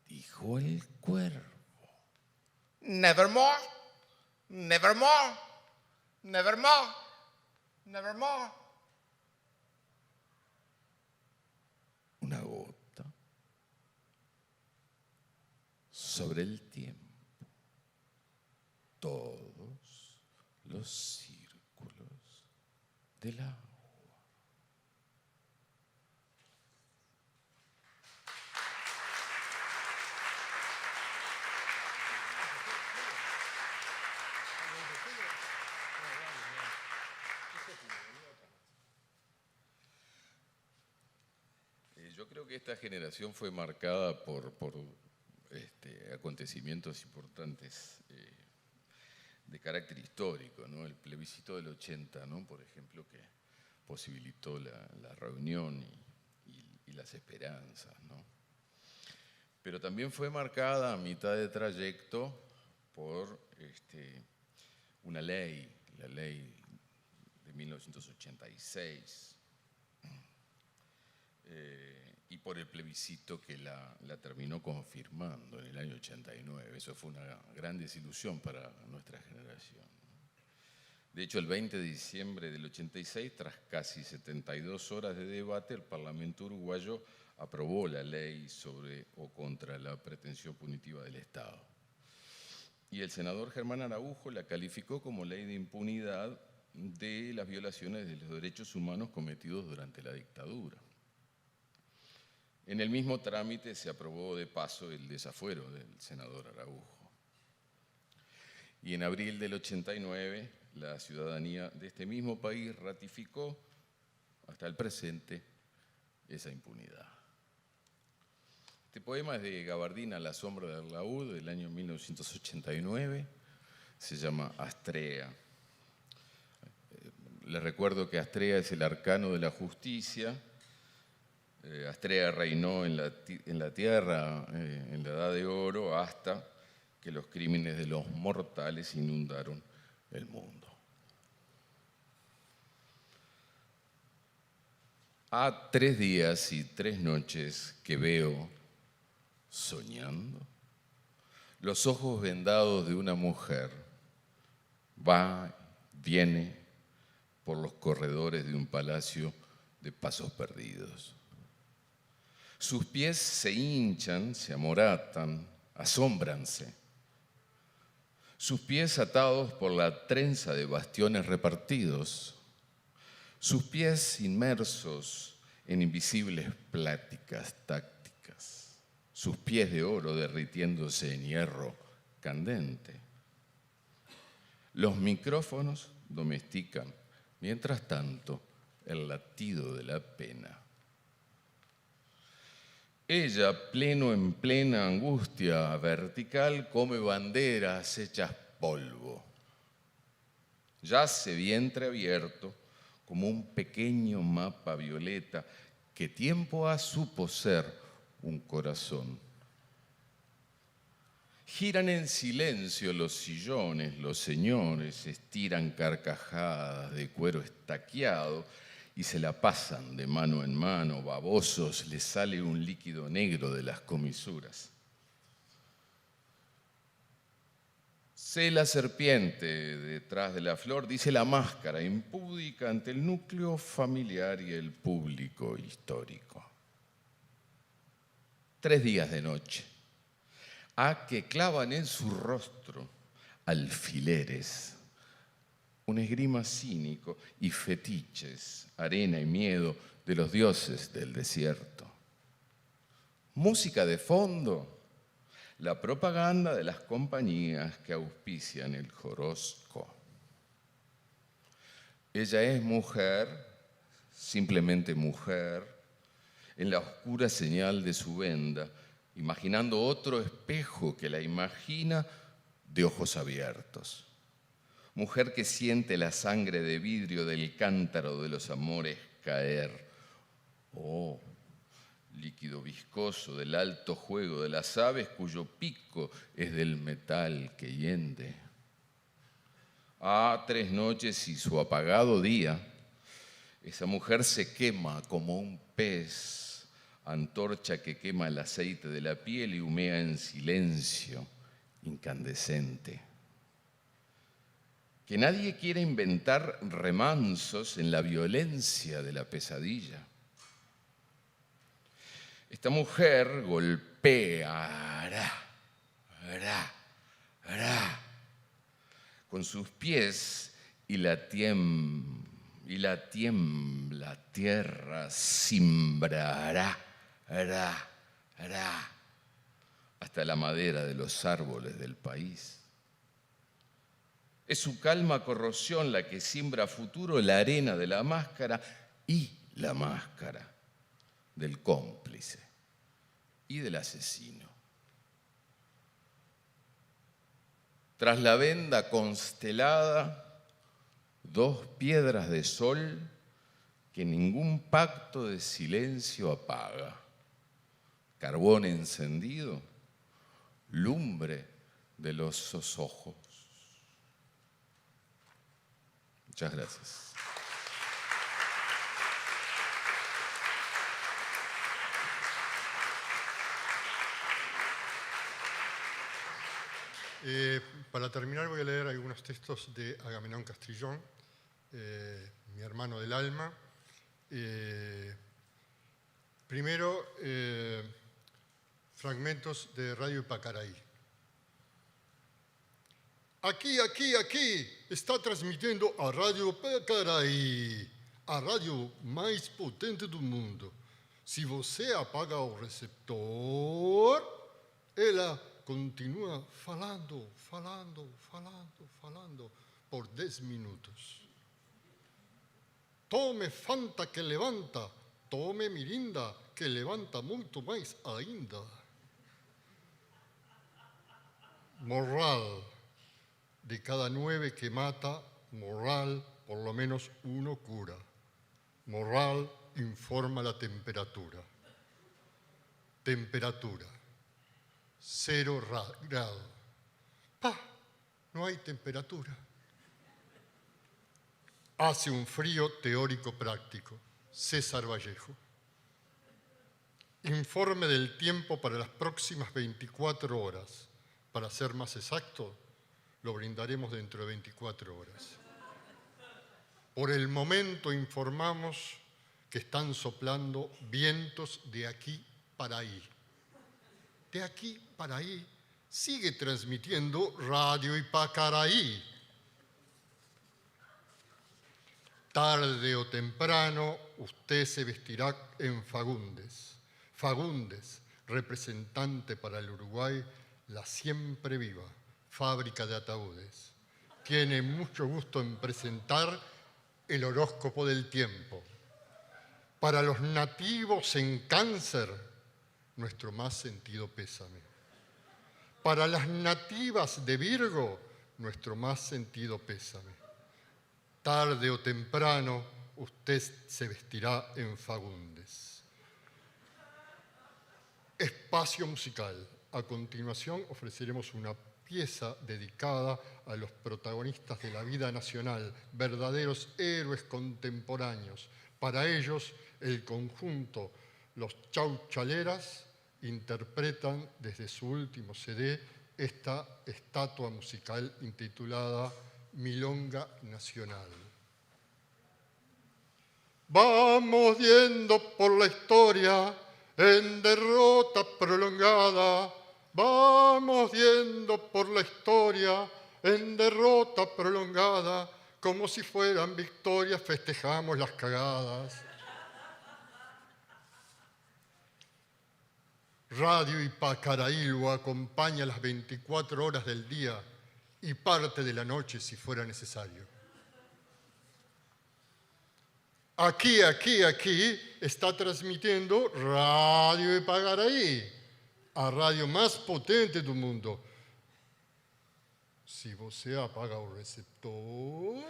dijo el cuervo. Nevermore, nevermore, nevermore, nevermore. Una gota sobre el tiempo. Todos los círculos del agua. Yo creo que esta generación fue marcada por acontecimientos importantes de carácter histórico, ¿no? El plebiscito del 80, ¿no? Por ejemplo, que posibilitó la reunión y las esperanzas, ¿no? Pero también fue marcada a mitad de trayecto por una ley, la ley de 1986, y por el plebiscito que la terminó confirmando en el año 89. Eso fue una gran desilusión para nuestra generación. De hecho, el 20 de diciembre del 86, tras casi 72 horas de debate, el Parlamento uruguayo aprobó la ley sobre o contra la pretensión punitiva del Estado. Y el senador Germán Araujo la calificó como ley de impunidad de las violaciones de los derechos humanos cometidos durante la dictadura. En el mismo trámite se aprobó de paso el desafuero del senador Araujo. Y en abril del 89, la ciudadanía de este mismo país ratificó hasta el presente esa impunidad. Este poema es de Gabardina, La sombra del laúd, del año 1989. Se llama Astrea. Les recuerdo que Astrea es el arcano de la justicia. Astrea reinó en la tierra en la Edad de Oro hasta que los crímenes de los mortales inundaron el mundo. Ha 3 días y 3 noches que veo, soñando, los ojos vendados de una mujer. Va, viene por los corredores de un palacio de pasos perdidos. Sus pies se hinchan, se amoratan, asómbranse. Sus pies atados por la trenza de bastiones repartidos. Sus pies inmersos en invisibles pláticas tácticas. Sus pies de oro derritiéndose en hierro candente. Los micrófonos domestican, mientras tanto, el latido de la pena. Ella, pleno en plena angustia vertical, come banderas hechas polvo. Yace vientre abierto como un pequeño mapa violeta que tiempo ha supo ser un corazón. Giran en silencio los sillones, los señores estiran carcajadas de cuero estaqueado y se la pasan de mano en mano, babosos, les sale un líquido negro de las comisuras. Sé la serpiente detrás de la flor, dice la máscara, impúdica ante el núcleo familiar y el público histórico. 3 días de noche, que clavan en su rostro alfileres, un esgrima cínico y fetiches, arena y miedo de los dioses del desierto. Música de fondo, la propaganda de las compañías que auspician el jorosco. Ella es mujer, simplemente mujer, en la oscura señal de su venda, imaginando otro espejo que la imagina de ojos abiertos. Mujer que siente la sangre de vidrio del cántaro de los amores caer. Oh, líquido viscoso del alto juego de las aves cuyo pico es del metal que hiende. 3 noches y su apagado día, esa mujer se quema como un pez, antorcha que quema el aceite de la piel y humea en silencio incandescente. Que nadie quiera inventar remansos en la violencia de la pesadilla. Esta mujer golpea, con sus pies y la tiembla tierra simbrará, hasta la madera de los árboles del país. Es su calma corrosión la que siembra a futuro la arena de la máscara y la máscara del cómplice y del asesino. Tras la venda constelada, 2 piedras de sol que ningún pacto de silencio apaga. Carbón encendido, lumbre de los ojos. Muchas gracias. Para terminar voy a leer algunos textos de Agamenón Castrillón, mi hermano del alma. Primero, fragmentos de Radio Ipacaraí. Aquí, está transmitiendo a Radio Pacaraí, a rádio mais potente do mundo. Se você apaga o receptor, ela continua falando por 10 minutos. Tome Fanta que levanta, tome Mirinda que levanta muito mais ainda. Morral. De cada 9 que mata, Morral por lo menos 1 cura. Morral informa la temperatura. Temperatura, 0 grados. No hay temperatura. Hace un frío teórico práctico. César Vallejo. Informe del tiempo para las próximas 24 horas. Para ser más exacto, lo brindaremos dentro de 24 horas. Por el momento informamos que están soplando vientos de aquí para ahí. De aquí para ahí sigue transmitiendo Radio Ipacaraí. Tarde o temprano usted se vestirá en Fagundes. Fagundes, representante para el Uruguay, la siempre viva fábrica de ataúdes. Tiene mucho gusto en presentar el horóscopo del tiempo. Para los nativos en Cáncer, nuestro más sentido pésame. Para las nativas de Virgo, nuestro más sentido pésame. Tarde o temprano, usted se vestirá en Fagundes. Espacio musical. A continuación ofreceremos una pieza dedicada a los protagonistas de la vida nacional, verdaderos héroes contemporáneos. Para ellos, el conjunto Los Chauchaleras interpretan desde su último CD esta estatua musical intitulada Milonga Nacional. Vamos yendo por la historia en derrota prolongada. Vamos yendo por la historia en derrota prolongada, como si fueran victorias festejamos las cagadas. Radio Ipacaraí lo acompaña las 24 horas del día y parte de la noche si fuera necesario. Aquí está transmitiendo Radio Ipacaraí, a radio mais potente do mundo. Se você apaga o receptor,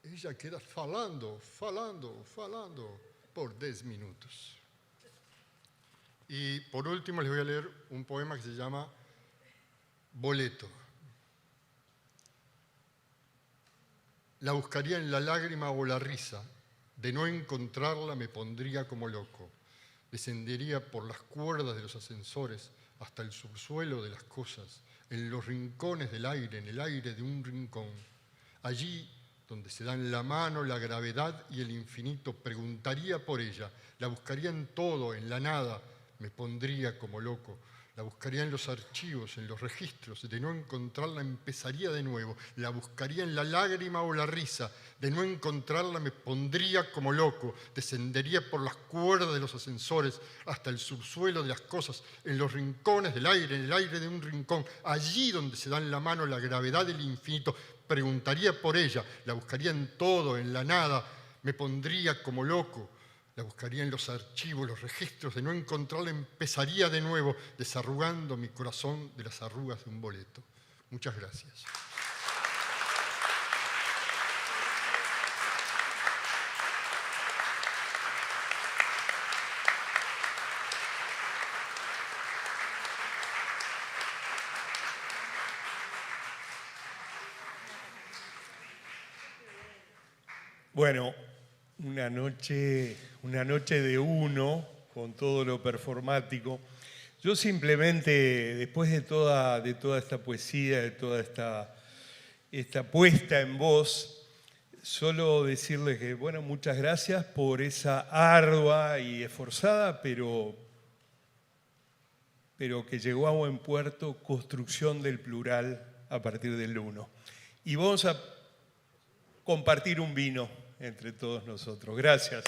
ella queda falando por 10 minutos. Y por último les voy a leer un poema que se llama Boleto. La buscaría en la lágrima o la risa, de no encontrarla me pondría como loco. Descendería por las cuerdas de los ascensores hasta el subsuelo de las cosas, en los rincones del aire, en el aire de un rincón. Allí, donde se dan la mano, la gravedad y el infinito, preguntaría por ella, la buscaría en todo, en la nada, me pondría como loco. La buscaría en los archivos, en los registros, de no encontrarla empezaría de nuevo. La buscaría en la lágrima o la risa, de no encontrarla me pondría como loco. Descendería por las cuerdas de los ascensores hasta el subsuelo de las cosas, en los rincones del aire, en el aire de un rincón. Allí donde se dan la mano la gravedad del infinito, preguntaría por ella. La buscaría en todo, en la nada, me pondría como loco. La buscaría en los archivos, los registros, de no encontrarla empezaría de nuevo, desarrugando mi corazón de las arrugas de un boleto. Muchas gracias. Bueno, una noche de uno, con todo lo performático. Yo simplemente, después de toda esta poesía, de toda esta puesta en voz, solo decirles que, bueno, muchas gracias por esa ardua y esforzada, pero que llegó a buen puerto, construcción del plural a partir del 1. Y vamos a compartir un vino entre todos nosotros. Gracias.